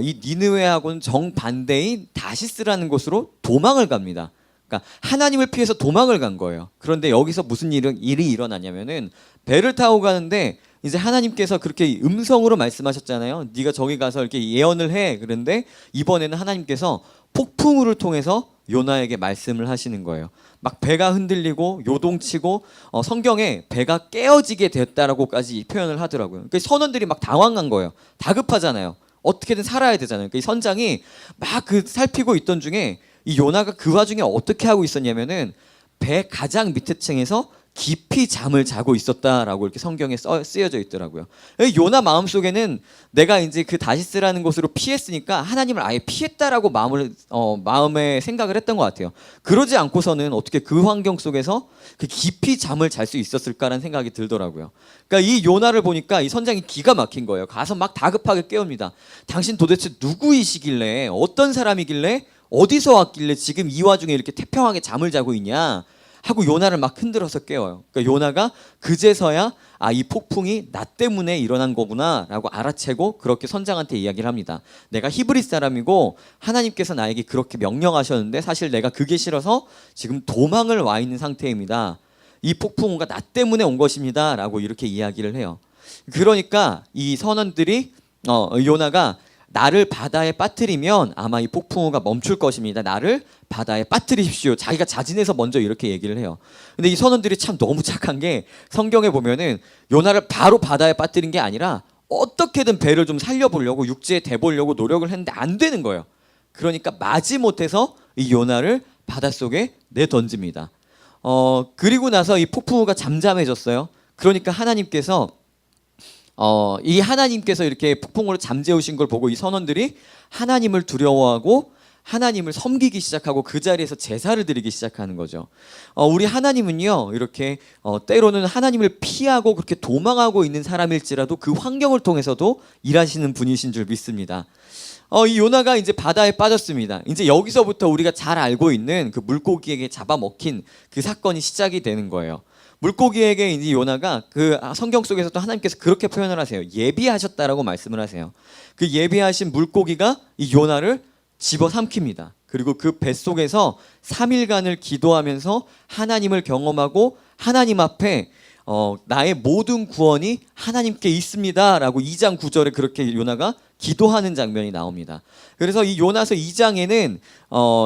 이 니느웨하고는 정반대인 다시스라는 곳으로 도망을 갑니다. 그러니까 하나님을 피해서 도망을 간 거예요. 그런데 여기서 무슨 일이 일어나냐면은 배를 타고 가는데 이제 하나님께서 그렇게 음성으로 말씀하셨잖아요. 네가 저기 가서 이렇게 예언을 해. 그런데 이번에는 하나님께서 폭풍우를 통해서 요나에게 말씀을 하시는 거예요. 막 배가 흔들리고 요동치고 성경에 배가 깨어지게 됐다라고까지 표현을 하더라고요. 그러니까 선원들이 막 당황한 거예요. 다급하잖아요. 어떻게든 살아야 되잖아요. 그러니까 이 선장이 막 그 살피고 있던 중에 이 요나가 그 와중에 어떻게 하고 있었냐면은 배 가장 밑에 층에서 깊이 잠을 자고 있었다라고 이렇게 성경에 쓰여져 있더라고요. 요나 마음속에는 내가 이제 그 다시스라는 곳으로 피했으니까 하나님을 아예 피했다라고 마음에 생각을 했던 것 같아요. 그러지 않고서는 어떻게 그 환경 속에서 그 깊이 잠을 잘 수 있었을까라는 생각이 들더라고요. 그러니까 이 요나를 보니까 이 선장이 기가 막힌 거예요. 가서 막 다급하게 깨웁니다. 당신 도대체 누구이시길래, 어떤 사람이길래, 어디서 왔길래 지금 이 와중에 이렇게 태평하게 잠을 자고 있냐 하고 요나를 막 흔들어서 깨워요. 그러니까 요나가 그제서야 이 폭풍이 나 때문에 일어난 거구나라고 알아채고 그렇게 선장한테 이야기를 합니다. 내가 히브리 사람이고 하나님께서 나에게 그렇게 명령하셨는데 사실 내가 그게 싫어서 지금 도망을 와 있는 상태입니다. 이 폭풍우가 나 때문에 온 것입니다라고 이렇게 이야기를 해요. 그러니까 이 선원들이 요나가 나를 바다에 빠뜨리면 아마 이 폭풍우가 멈출 것입니다. 나를 바다에 빠뜨리십시오. 자기가 자진해서 먼저 이렇게 얘기를 해요. 근데 이 선원들이 참 너무 착한 게 성경에 보면은 요나를 바로 바다에 빠뜨린 게 아니라 어떻게든 배를 좀 살려보려고 육지에 대보려고 노력을 했는데 안 되는 거예요. 그러니까 마지못해서 이 요나를 바닷속에 내던집니다. 그리고 나서 이 폭풍우가 잠잠해졌어요. 그러니까 하나님께서 이렇게 폭풍우를 잠재우신 걸 보고 이 선원들이 하나님을 두려워하고 하나님을 섬기기 시작하고 그 자리에서 제사를 드리기 시작하는 거죠. 우리 하나님은요, 이렇게 때로는 하나님을 피하고 그렇게 도망하고 있는 사람일지라도 그 환경을 통해서도 일하시는 분이신 줄 믿습니다. 이 요나가 이제 바다에 빠졌습니다. 이제 여기서부터 우리가 잘 알고 있는 그 물고기에게 잡아먹힌 그 사건이 시작이 되는 거예요. 물고기에게 이제 요나가 그 성경 속에서도 하나님께서 그렇게 표현을 하세요. 예비하셨다라고 말씀을 하세요. 그 예비하신 물고기가 이 요나를 집어삼킵니다. 그리고 그 뱃속에서 3일간을 기도하면서 하나님을 경험하고 하나님 앞에 나의 모든 구원이 하나님께 있습니다라고 2장 9절에 그렇게 요나가 기도하는 장면이 나옵니다. 그래서 이 요나서 2장에는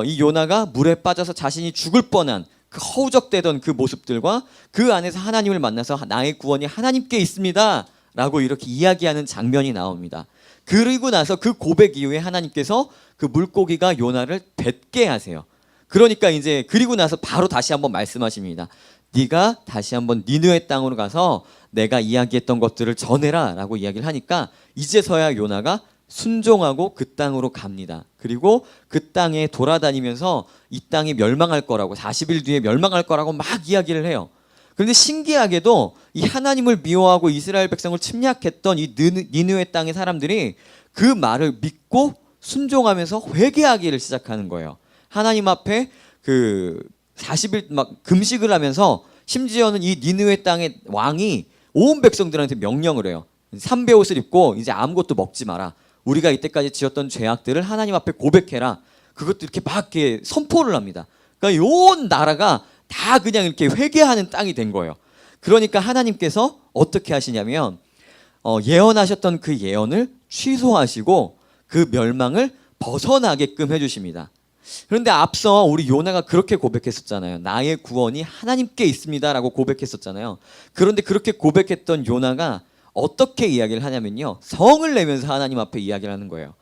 이 요나가 물에 빠져서 자신이 죽을 뻔한 그 허우적대던 그 모습들과 그 안에서 하나님을 만나서 나의 구원이 하나님께 있습니다 라고 이렇게 이야기하는 장면이 나옵니다. 그리고 나서 그 고백 이후에 하나님께서 그 물고기가 요나를 뱉게 하세요. 그러니까 이제 그리고 나서 바로 다시 한번 말씀하십니다. 네가 다시 한번 니느웨 땅으로 가서 내가 이야기했던 것들을 전해라 라고 이야기를 하니까 이제서야 요나가 순종하고 그 땅으로 갑니다. 그리고 그 땅에 돌아다니면서 이 땅이 멸망할 거라고 40일 뒤에 멸망할 거라고 막 이야기를 해요. 그런데 신기하게도 이 하나님을 미워하고 이스라엘 백성을 침략했던 이 니느웨 땅의 사람들이 그 말을 믿고 순종하면서 회개하기를 시작하는 거예요. 하나님 앞에 그 40일 막 금식을 하면서 심지어는 이 니느웨 땅의 왕이 온 백성들한테 명령을 해요. 삼배 옷을 입고 이제 아무것도 먹지 마라. 우리가 이때까지 지었던 죄악들을 하나님 앞에 고백해라. 그것도 이렇게 막 이렇게 선포를 합니다. 그러니까 온 나라가 다 그냥 이렇게 회개하는 땅이 된 거예요. 그러니까 하나님께서 어떻게 하시냐면 예언하셨던 그 예언을 취소하시고 그 멸망을 벗어나게끔 해주십니다. 그런데 앞서 우리 요나가 그렇게 고백했었잖아요. 나의 구원이 하나님께 있습니다라고 고백했었잖아요. 그런데 그렇게 고백했던 요나가 어떻게 이야기를 하냐면요, 성을 내면서 하나님 앞에 이야기를 하는 거예요.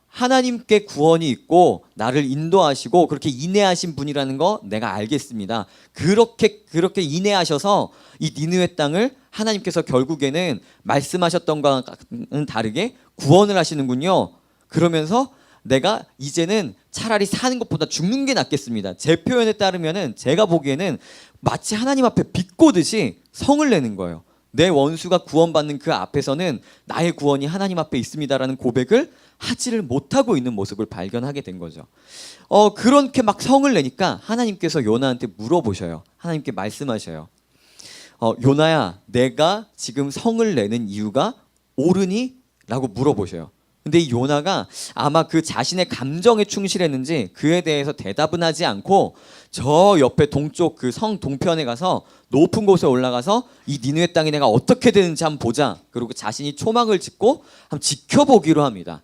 하나님께 구원이 있고 나를 인도하시고 그렇게 인내하신 분이라는 거 내가 알겠습니다. 그렇게 인내하셔서 이 니느웨 땅을 하나님께서 결국에는 말씀하셨던 것과는 다르게 구원을 하시는군요. 그러면서 내가 이제는 차라리 사는 것보다 죽는 게 낫겠습니다. 제 표현에 따르면은 제가 보기에는 마치 하나님 앞에 비꼬듯이 성을 내는 거예요. 내 원수가 구원받는 그 앞에서는 나의 구원이 하나님 앞에 있습니다라는 고백을 하지를 못하고 있는 모습을 발견하게 된 거죠. 그렇게 막 성을 내니까 하나님께서 요나한테 물어보셔요. 하나님께 말씀하셔요. 요나야, 내가 지금 성을 내는 이유가 옳으니? 라고 물어보셔요. 근데 이 요나가 아마 그 자신의 감정에 충실했는지 그에 대해서 대답은 하지 않고 저 옆에 동쪽 그 성 동편에 가서 높은 곳에 올라가서 이 니느웨 땅이 내가 어떻게 되는지 한번 보자. 그리고 자신이 초막을 짓고 한번 지켜보기로 합니다.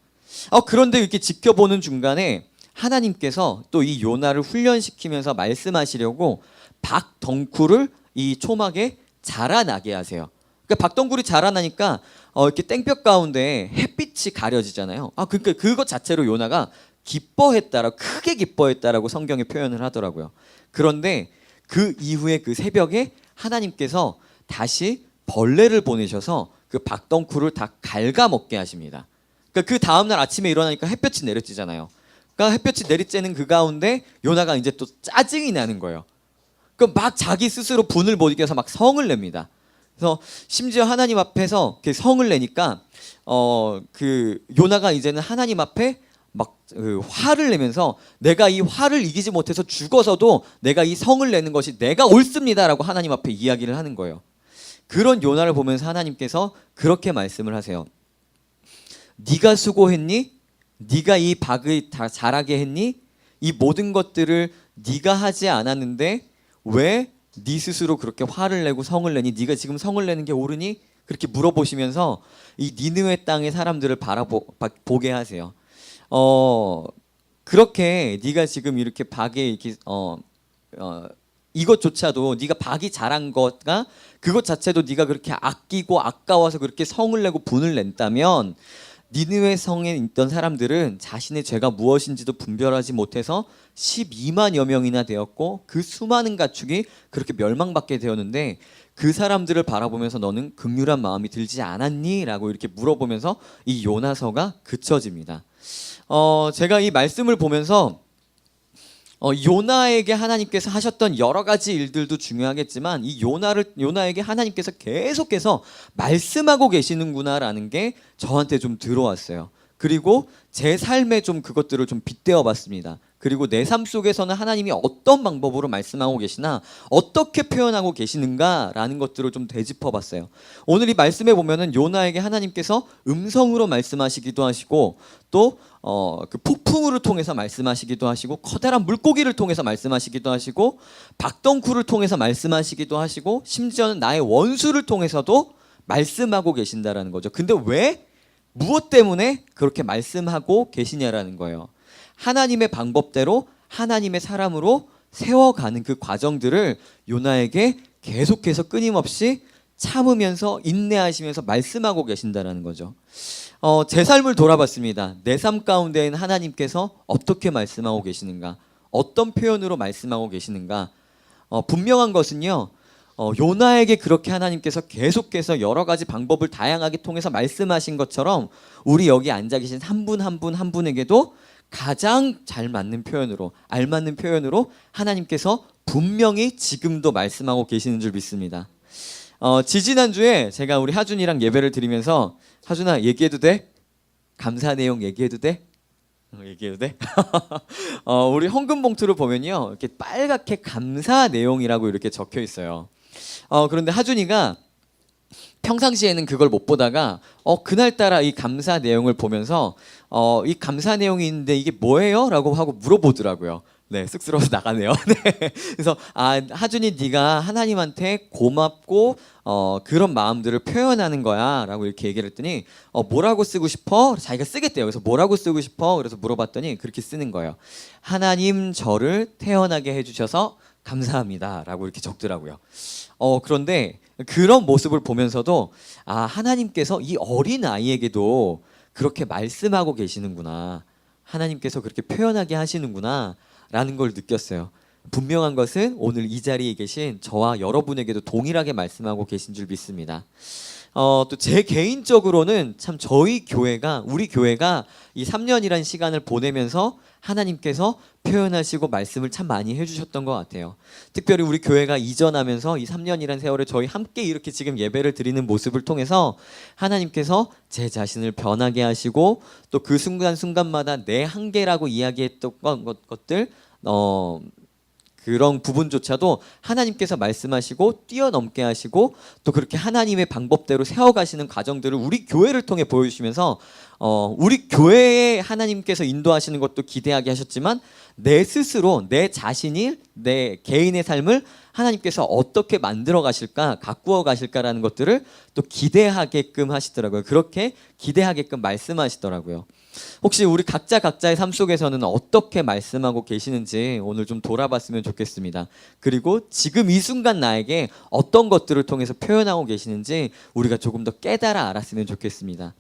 그런데 이렇게 지켜보는 중간에 하나님께서 또 이 요나를 훈련시키면서 말씀하시려고 박덩굴을 이 초막에 자라나게 하세요. 그러니까 박덩굴이 자라나니까 이렇게 땡볕 가운데 햇빛이 가려지잖아요. 그러니까 그것 자체로 요나가 기뻐했다라고, 크게 기뻐했다라고 성경에 표현을 하더라고요. 그런데 그 이후에 그 새벽에 하나님께서 다시 벌레를 보내셔서 그 박덩굴을 다 갉아먹게 하십니다. 그러니까 그 다음날 아침에 일어나니까 햇볕이 내리쬐잖아요. 그러니까 햇볕이 내리쬐는 그 가운데 요나가 이제 또 짜증이 나는 거예요. 그러니까 막 자기 스스로 분을 못 이겨서 막 성을 냅니다. 그래서 심지어 하나님 앞에서 이렇게 성을 내니까 그 요나가 이제는 하나님 앞에 막 화를 내면서 내가 이 화를 이기지 못해서 죽어서도 내가 이 성을 내는 것이 내가 옳습니다라고 하나님 앞에 이야기를 하는 거예요. 그런 요나를 보면서 하나님께서 그렇게 말씀을 하세요. 네가 수고했니? 네가 이 박을 다 자라게 했니? 이 모든 것들을 네가 하지 않았는데 왜 네 스스로 그렇게 화를 내고 성을 내니? 네가 지금 성을 내는 게 옳으니? 그렇게 물어보시면서 이 니느웨 땅의 사람들을 보게 하세요. 그렇게 네가 지금 이렇게 박에 이렇게 이것조차도 네가 박이 자란 것가 그것 자체도 네가 그렇게 아끼고 아까워서 그렇게 성을 내고 분을 낸다면 니느웨 성에 있던 사람들은 자신의 죄가 무엇인지도 분별하지 못해서 12만여 명이나 되었고 그 수많은 가축이 그렇게 멸망받게 되었는데 그 사람들을 바라보면서 너는 긍휼한 마음이 들지 않았니? 라고 이렇게 물어보면서 이 요나서가 그쳐집니다. 제가 이 말씀을 보면서 요나에게 하나님께서 하셨던 여러 가지 일들도 중요하겠지만 이 요나에게 하나님께서 계속해서 말씀하고 계시는구나라는 게 저한테 좀 들어왔어요. 그리고 제 삶에 좀 그것들을 좀 빗대어 봤습니다. 그리고 내 삶 속에서는 하나님이 어떤 방법으로 말씀하고 계시나 어떻게 표현하고 계시는가라는 것들을 좀 되짚어 봤어요. 오늘 이 말씀에 보면은 요나에게 하나님께서 음성으로 말씀하시기도 하시고 또 그 폭풍우를 통해서 말씀하시기도 하시고 커다란 물고기를 통해서 말씀하시기도 하시고 박덩굴을 통해서 말씀하시기도 하시고 심지어는 나의 원수를 통해서도 말씀하고 계신다라는 거죠. 근데 왜 무엇 때문에 그렇게 말씀하고 계시냐라는 거예요. 하나님의 방법대로 하나님의 사람으로 세워가는 그 과정들을 요나에게 계속해서 끊임없이 참으면서 인내하시면서 말씀하고 계신다라는 거죠. 제 삶을 돌아봤습니다. 내 삶 가운데는 하나님께서 어떻게 말씀하고 계시는가, 어떤 표현으로 말씀하고 계시는가. 분명한 것은요. 요나에게 그렇게 하나님께서 계속해서 여러 가지 방법을 다양하게 통해서 말씀하신 것처럼 우리 여기 앉아 계신 한 분 한 분 한 분에게도 가장 잘 맞는 표현으로 알맞는 표현으로 하나님께서 분명히 지금도 말씀하고 계시는 줄 믿습니다. 지지난주에 제가 우리 하준이랑 예배를 드리면서 하준아 얘기해도 돼? 감사 내용 얘기해도 돼? 얘기해도 돼? 우리 헌금 봉투를 보면요 이렇게 빨갛게 감사 내용이라고 이렇게 적혀 있어요. 그런데 하준이가 평상시에는 그걸 못 보다가 그날따라 이 감사 내용을 보면서 이 감사 내용이 있는데 이게 뭐예요? 라고 하고 물어보더라고요. 네, 쑥스러워서 나가네요. 네. 그래서 하준이 네가 하나님한테 고맙고 그런 마음들을 표현하는 거야 라고 이렇게 얘기를 했더니 뭐라고 쓰고 싶어? 자기가 쓰겠대요. 그래서 뭐라고 쓰고 싶어? 그래서 물어봤더니 그렇게 쓰는 거예요. 하나님 저를 태어나게 해주셔서 감사합니다 라고 이렇게 적더라고요. 그런데 그런 모습을 보면서도 하나님께서 이 어린 아이에게도 그렇게 말씀하고 계시는구나, 하나님께서 그렇게 표현하게 하시는구나 라는 걸 느꼈어요. 분명한 것은 오늘 이 자리에 계신 저와 여러분에게도 동일하게 말씀하고 계신 줄 믿습니다. 또 제 개인적으로는 참 우리 교회가 이 3년이라는 시간을 보내면서 하나님께서 표현하시고 말씀을 참 많이 해주셨던 것 같아요. 특별히 우리 교회가 이전하면서 이 3년이라는 세월에 저희 함께 이렇게 지금 예배를 드리는 모습을 통해서 하나님께서 제 자신을 변하게 하시고 또 그 순간순간마다 내 한계라고 이야기했던 것들 그런 부분조차도 하나님께서 말씀하시고 뛰어넘게 하시고 또 그렇게 하나님의 방법대로 세워가시는 과정들을 우리 교회를 통해 보여주시면서 우리 교회에 하나님께서 인도하시는 것도 기대하게 하셨지만 내 스스로 내 자신이 내 개인의 삶을 하나님께서 어떻게 만들어 가실까 가꾸어 가실까라는 것들을 또 기대하게끔 하시더라고요. 그렇게 기대하게끔 말씀하시더라고요. 혹시 우리 각자의 삶 속에서는 어떻게 말씀하고 계시는지 오늘 좀 돌아봤으면 좋겠습니다. 그리고 지금 이 순간 나에게 어떤 것들을 통해서 표현하고 계시는지 우리가 조금 더 깨달아 알았으면 좋겠습니다.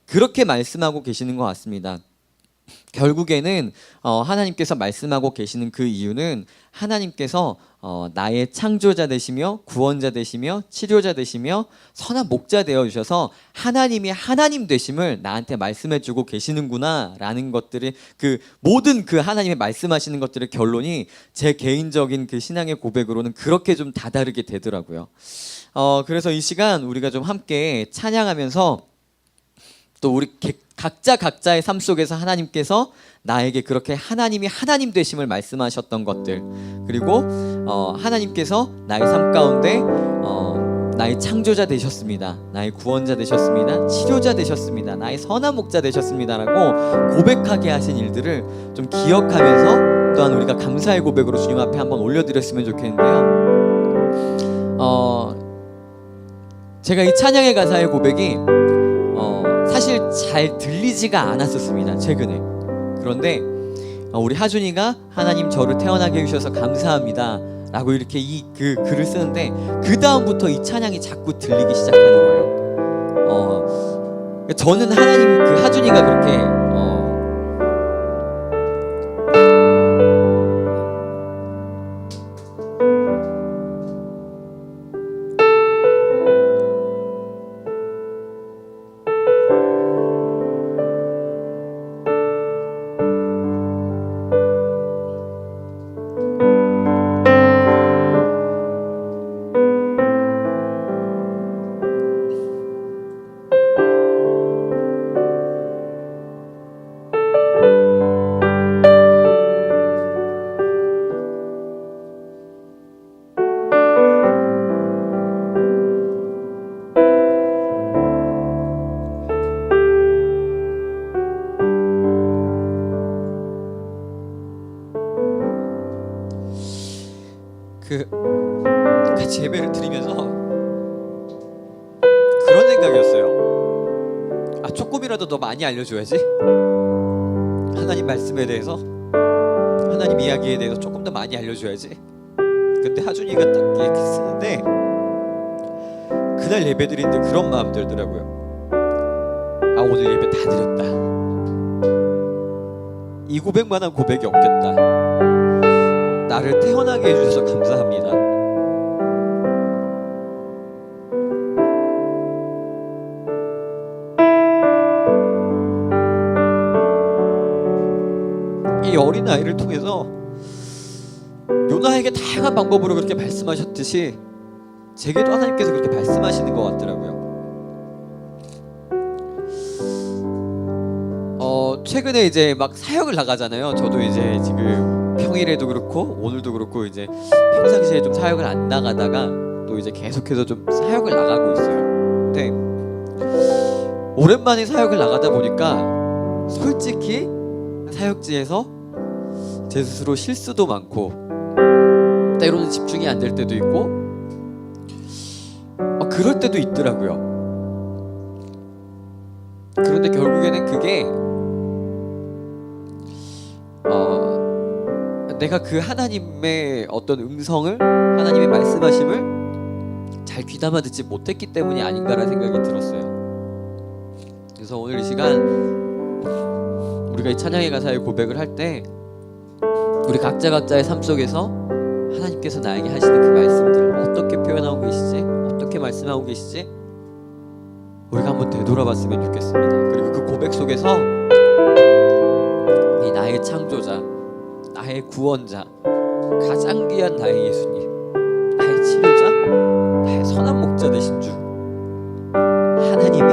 그렇게 말씀하고 계시는 것 같습니다. 결국에는 하나님께서 말씀하고 계시는 그 이유는 하나님께서 나의 창조자 되시며 구원자 되시며 치료자 되시며 선한 목자 되어 주셔서 하나님이 하나님 되심을 나한테 말씀해 주고 계시는구나 라는 것들이 그 모든 그 하나님의 말씀하시는 것들의 결론이 제 개인적인 그 신앙의 고백으로는 그렇게 좀 다다르게 되더라고요. 그래서 이 시간 우리가 좀 함께 찬양하면서 또 우리 각자의 삶 속에서 하나님께서 나에게 그렇게 하나님이 하나님 되심을 말씀하셨던 것들, 그리고 하나님께서 나의 삶 가운데 나의 창조자 되셨습니다, 나의 구원자 되셨습니다, 치료자 되셨습니다, 나의 선한 목자 되셨습니다라고 고백하게 하신 일들을 좀 기억하면서 또한 우리가 감사의 고백으로 주님 앞에 한번 올려드렸으면 좋겠는데요. 제가 이 찬양의 가사의 고백이 사실 잘 들리지가 않았었습니다, 최근에. 그런데 우리 하준이가 하나님 저를 태어나게 해주셔서 감사합니다 라고 이렇게 그 글을 쓰는데 그 다음부터 이 찬양이 자꾸 들리기 시작하는 거예요. 저는 하나님 그 하준이가 그렇게 같이 예배를 드리면서 그런 생각이었어요. 조금이라도 더 많이 알려줘야지, 하나님 말씀에 대해서, 하나님 이야기에 대해서 조금 더 많이 알려줘야지. 근데 하준이가 딱 이렇게 쓰는데 그날 예배 드리는데 그런 마음 들더라고요. 오늘 예배 다 드렸다, 이 고백만한 고백이 없겠다, 나를 태어나게 해주셔서 감사합니다. 이 어린 아이를 통해서 요나에게 다양한 방법으로 그렇게 말씀하셨듯이 제게도 하나님께서 그렇게 말씀하시는 것 같더라고요. 최근에 이제 막 사역을 나가잖아요. 저도 이제 지금 평일에도 그렇고 오늘도 그렇고 이제 평상시에 좀 사역을 안 나가다가 또 이제 계속해서 좀 사역을 나가고 있어요. 근데 오랜만에 사역을 나가다 보니까 솔직히 사역지에서 제 스스로 실수도 많고 때로는 집중이 안 될 때도 있고 그럴 때도 있더라고요. 그런데 결국에는 그게 내가 그 하나님의 어떤 음성을, 하나님의 말씀하심을 잘 귀담아 듣지 못했기 때문이 아닌가라는 생각이 들었어요. 그래서 오늘 이 시간 우리가 이 찬양의 가사의 고백을 할 때 우리 각자의 삶 속에서 하나님께서 나에게 하시는 그 말씀들 어떻게 표현하고 계시지, 어떻게 말씀하고 계시지, 우리가 한번 되돌아봤으면 좋겠습니다. 그리고 그 고백 속에서 이 나의 창조자, 나의 구원자, 가장 귀한 나의 예수님, 나의 치료자, 나의 선한 목자 되신 주 하나님이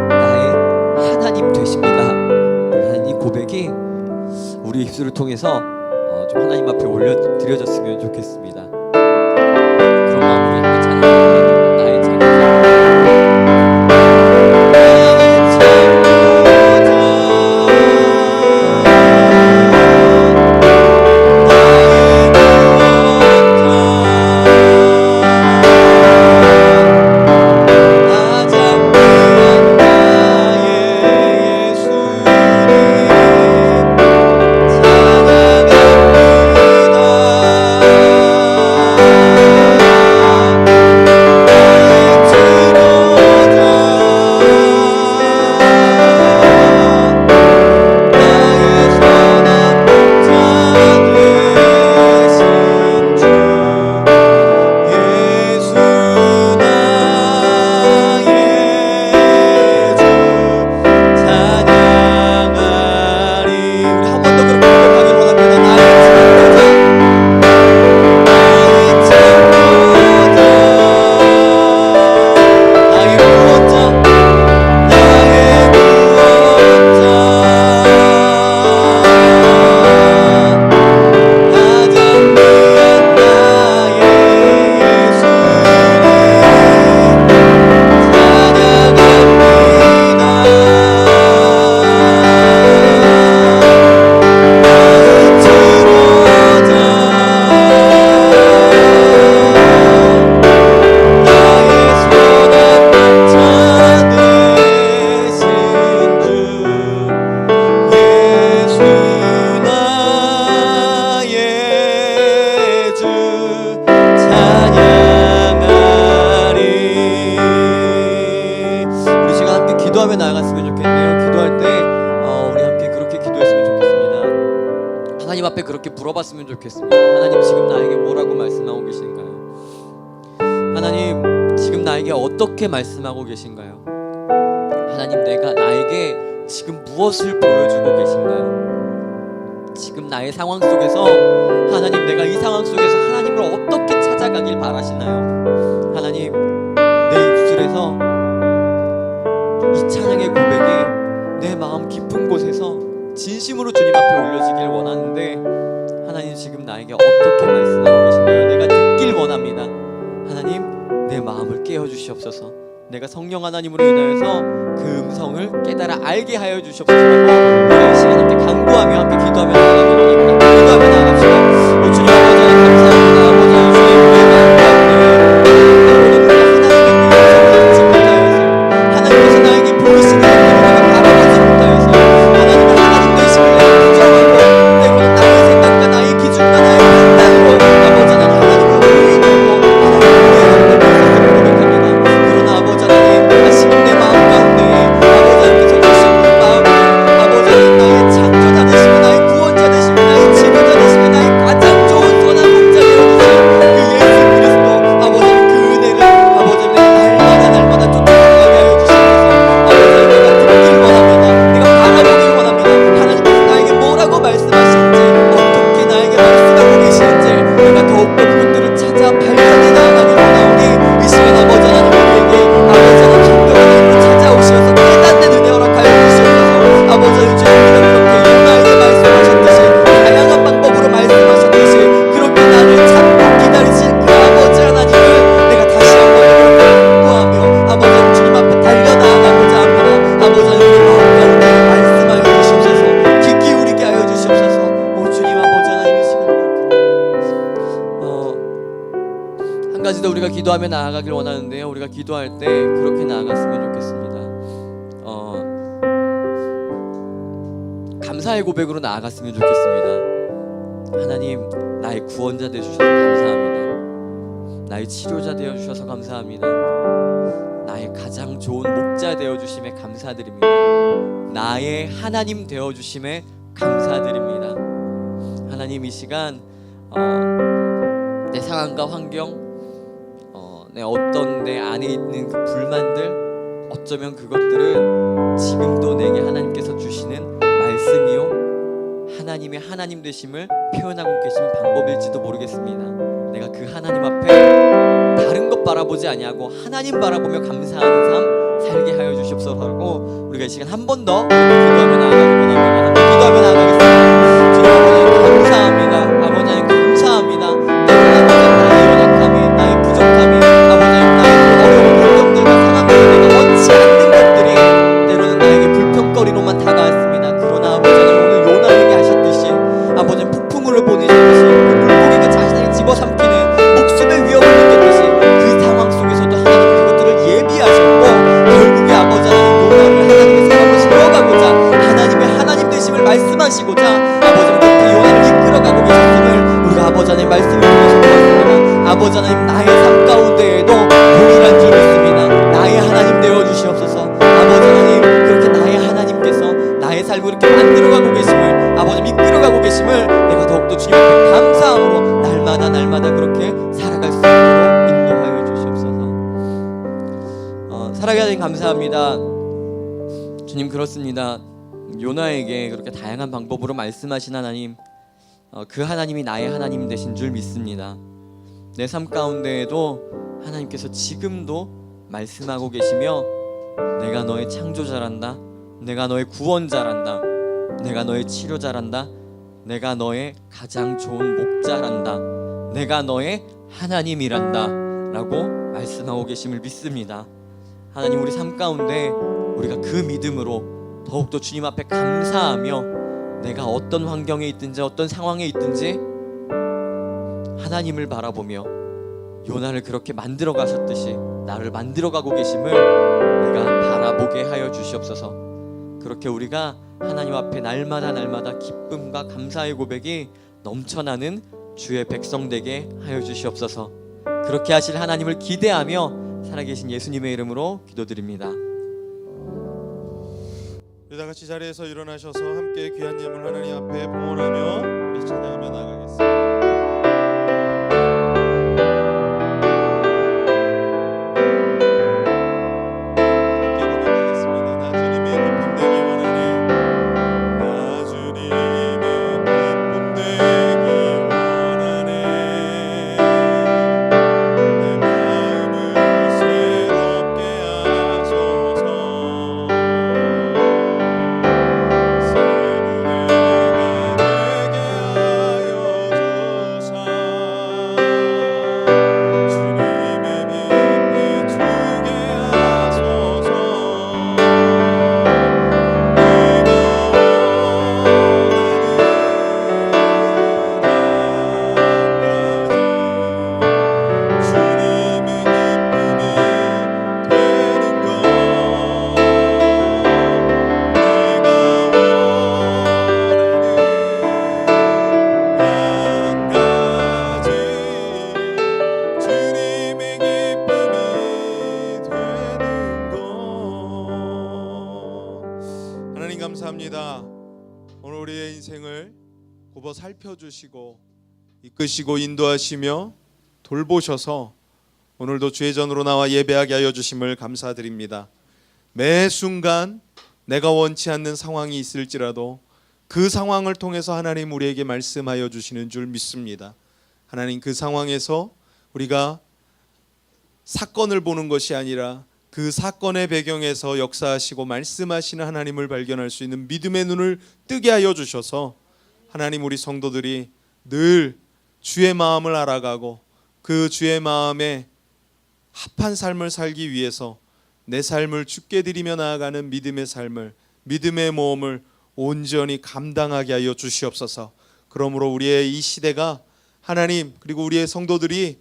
나의 하나님 되십니다 라는 이 고백이 우리 우리 입술을 통해서 좀 하나님 앞에 올려드려졌으면 좋겠습니다. 그런 마음으로 함께 찬양합니다. 나의 기도하며 나아갔으면 좋겠네요. 기도할 때 우리 함께 그렇게 기도했으면 좋겠습니다. 하나님 앞에 그렇게 물어봤으면 좋겠습니다. 하나님 지금 나에게 뭐라고 말씀하고 계신가요? 하나님 지금 나에게 어떻게 말씀하고 계신가요? 하나님 나에게 지금 무엇을 보여주고 계신가요? 지금 나의 상황 속에서 하나님 내가 이 상황 속에서 하나님을 어떻게 찾아가길 바라시나요? 하나님 내 입술에서 이 찬양의 고백이 내 마음 깊은 곳에서 진심으로 주님 앞에 올려지길 원하는데 하나님 지금 나에게 어떻게 말씀하고 계신가요? 내가 듣길 원합니다. 하나님 내 마음을 깨워주시옵소서. 내가 성령 하나님으로 인하여서 그 음성을 깨달아 알게 하여 주시옵소서라고 우리가 이 시간 함께 간구하며 함께 기도하며 나아가기를 원합니다. 기도하며 나아갑시다. 오 주님 아버지 감사합니다. 아버지 주님 우리의 마음 가운데 하나님께서 나에게 보이시는 것을 바라보지 못하여서 하나님을 하나님 되심을 내가 부정하고 때문에 나의 생각과 나의 기준과 나의 판단으로 아버지 하나님 하나님을 부인하고 하나님을 고백합니다. 그러나 아버지 하나님 다시 내 마음 가운데 아버지 하나님께서 주신 그 마음을 아버지 하나님 나의 창조자 되시고 나의 구원자 되시고 나의 치료자 되시고 나의 가장 좋은 선한 목자 되어주신 그 예수 그리스도 아버지 하나님 그 은혜를 아버지 하나님 날마다 쫓아가게 하여 주시옵소서. 아버지 내가 듣길 원합니다. 내가 바라보길 원합니다. 하나님께서 나에게 뭐라고 말씀하시는지 어떻게 나에게 말씀하고 계시는지 내가 더욱더 그것들을 찾아 발견해 나아가길 원하오니 이 시간 아버지 하나님 우리에게 아버지 하나님 성령 하나님으로 찾아오시어서 깨닫는 은혜 허락하여 주시옵소서. 아버지 하나님 주님께서 그렇게 요나에게 말씀하셨듯이 다양한 방법으로 말씀하셨듯이 그렇게 나를 찾고 기다리신 그 아버지 하나님을 내가 다시 한번 구하며 아버지 하나님 주님 앞에 달려나가고자 합니다. 아버지 하나님 우리 마음 가운데 말씀하여 주시옵소서. 귀 기울이게 하여 주시옵소서. 오 주님 아버지 하나님 이 시간 한 가지 더 우리가 기도하며 나아가길 원하는데요. 우리가 기도할 때 그렇게 나아갔으면 좋겠습니다. 감사의 고백으로 나아갔으면 좋겠습니다. 하나님 나의 구원자 되어주셔서 감사합니다. 나의 치료자 되어주셔서 감사합니다. 나의 가장 좋은 목자 되어주심에 감사드립니다. 나의 하나님 되어주심에 감사드립니다. 하나님 이 시간 내 상황과 환경 내 어떤 내 안에 있는 그 불만들 어쩌면 그것들은 지금도 내게 하나님께서 주시는 말씀이요 하나님의 하나님 되심을 표현하고 계신 방법일지도 모르겠습니다. 내가 그 하나님 앞에 다른 것 바라보지 아니하고 하나님 바라보며 감사하는 삶 살게 하여 주시옵소서라고 우리가 이 시간 한 번 더 기도하며 나아가기 원합니다. 기도하며 나아가겠습니다. 주님 삶을 이렇게 만들어가고 계심을, 아버님 이끌어가고 계심을 내가 더욱더 주님 앞에 감사함으로 날마다 그렇게 살아갈 수 있도록 인도하여 주시옵소서. 살아가야 하나님 감사합니다. 주님, 그렇습니다. 요나에게 그렇게 다양한 방법으로 말씀하신 하나님, 그 하나님이 나의 하나님 되신 줄 믿습니다. 내 삶 가운데에도 하나님께서 지금도 말씀하고 계시며, 내가 너의 창조자란다, 내가 너의 구원자란다, 내가 너의 치료자란다, 내가 너의 가장 좋은 목자란다, 내가 너의 하나님이란다 라고 말씀하고 계심을 믿습니다. 하나님, 우리 삶 가운데 우리가 그 믿음으로 더욱더 주님 앞에 감사하며, 내가 어떤 환경에 있든지 어떤 상황에 있든지 하나님을 바라보며 요나를 그렇게 만들어 가셨듯이 나를 만들어 가고 계심을 내가 바라보게 하여 주시옵소서. 그렇게 우리가 하나님 앞에 날마다 기쁨과 감사의 고백이 넘쳐나는 주의 백성 되게 하여 주시옵소서. 그렇게 하실 하나님을 기대하며 살아계신 예수님의 이름으로 기도드립니다. 우리 다 같이 자리에서 일어나셔서 함께 귀한 예물 하나님 앞에 봉헌하며 우리 찬양하며 나가겠습니다. 감사합니다. 오늘 우리의 인생을 굽어 살펴주시고 이끄시고 인도하시며 돌보셔서 오늘도 주의 전으로 나와 예배하게 하여 주심을 감사드립니다. 매 순간 내가 원치 않는 상황이 있을지라도 그 상황을 통해서 하나님 우리에게 말씀하여 주시는 줄 믿습니다. 하나님, 그 상황에서 우리가 사건을 보는 것이 아니라 그 사건의 배경에서 역사하시고 말씀하시는 하나님을 발견할 수 있는 믿음의 눈을 뜨게 하여 주셔서 하나님, 우리 성도들이 늘 주의 마음을 알아가고 그 주의 마음에 합한 삶을 살기 위해서 내 삶을 주께 드리며 나아가는 믿음의 삶을, 믿음의 모험을 온전히 감당하게 하여 주시옵소서. 그러므로 우리의 이 시대가 하나님, 그리고 우리의 성도들이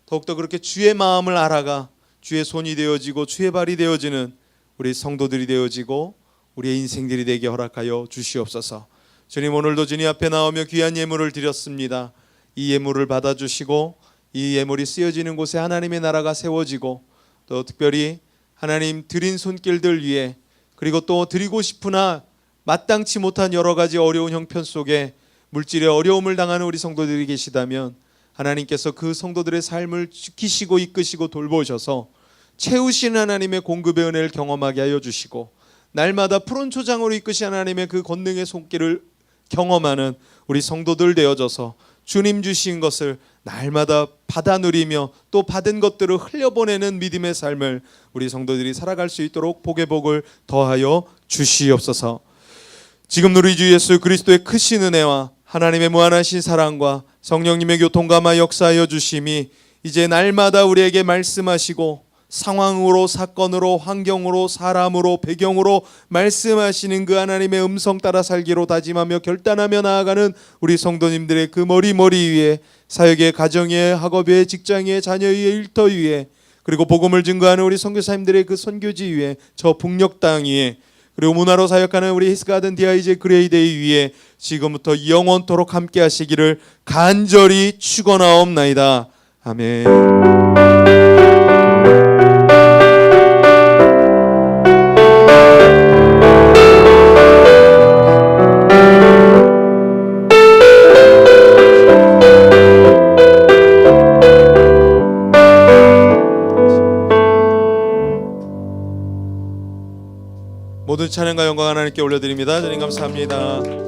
더욱더 그렇게 주의 마음을 알아가 주의 손이 되어지고 주의 발이 되어지는 우리 성도들이 되어지고 우리의 인생들이 되게 허락하여 주시옵소서. 주님, 오늘도 주님 앞에 나오며 귀한 예물을 드렸습니다. 이 예물을 받아주시고 이 예물이 쓰여지는 곳에 하나님의 나라가 세워지고 또 특별히 하나님 드린 손길들 위에, 그리고 또 드리고 싶으나 마땅치 못한 여러 가지 어려운 형편 속에 물질의 어려움을 당하는 우리 성도들이 계시다면 하나님께서 그 성도들의 삶을 지키시고 이끄시고 돌보셔서 채우신 하나님의 공급의 은혜를 경험하게 하여 주시고 날마다 푸른 초장으로 이끄신 하나님의 그 권능의 손길을 경험하는 우리 성도들 되어져서 주님 주신 것을 날마다 받아 누리며 또 받은 것들을 흘려보내는 믿음의 삶을 우리 성도들이 살아갈 수 있도록 복의 복을 더하여 주시옵소서. 지금 우리 주 예수 그리스도의 크신 은혜와 하나님의 무한하신 사랑과 성령님의 교통감화 역사하여 주심이 이제 날마다 우리에게 말씀하시고 상황으로, 사건으로, 환경으로, 사람으로, 배경으로 말씀하시는 그 하나님의 음성 따라 살기로 다짐하며 결단하며 나아가는 우리 성도님들의 그 머리 위에, 사역의, 가정의, 학업의, 직장의, 자녀의, 일터 위에, 그리고 복음을 증거하는 우리 선교사님들의 그 선교지 위에, 저 북녘 땅 위에, 그리고 문화로 사역하는 우리 히스가든 DIJ 그레이데이 위에 지금부터 영원토록 함께 하시기를 간절히 축원하옵나이다. 아멘. 모든 찬양과 영광 하나님께 올려드립니다. 주님 감사합니다.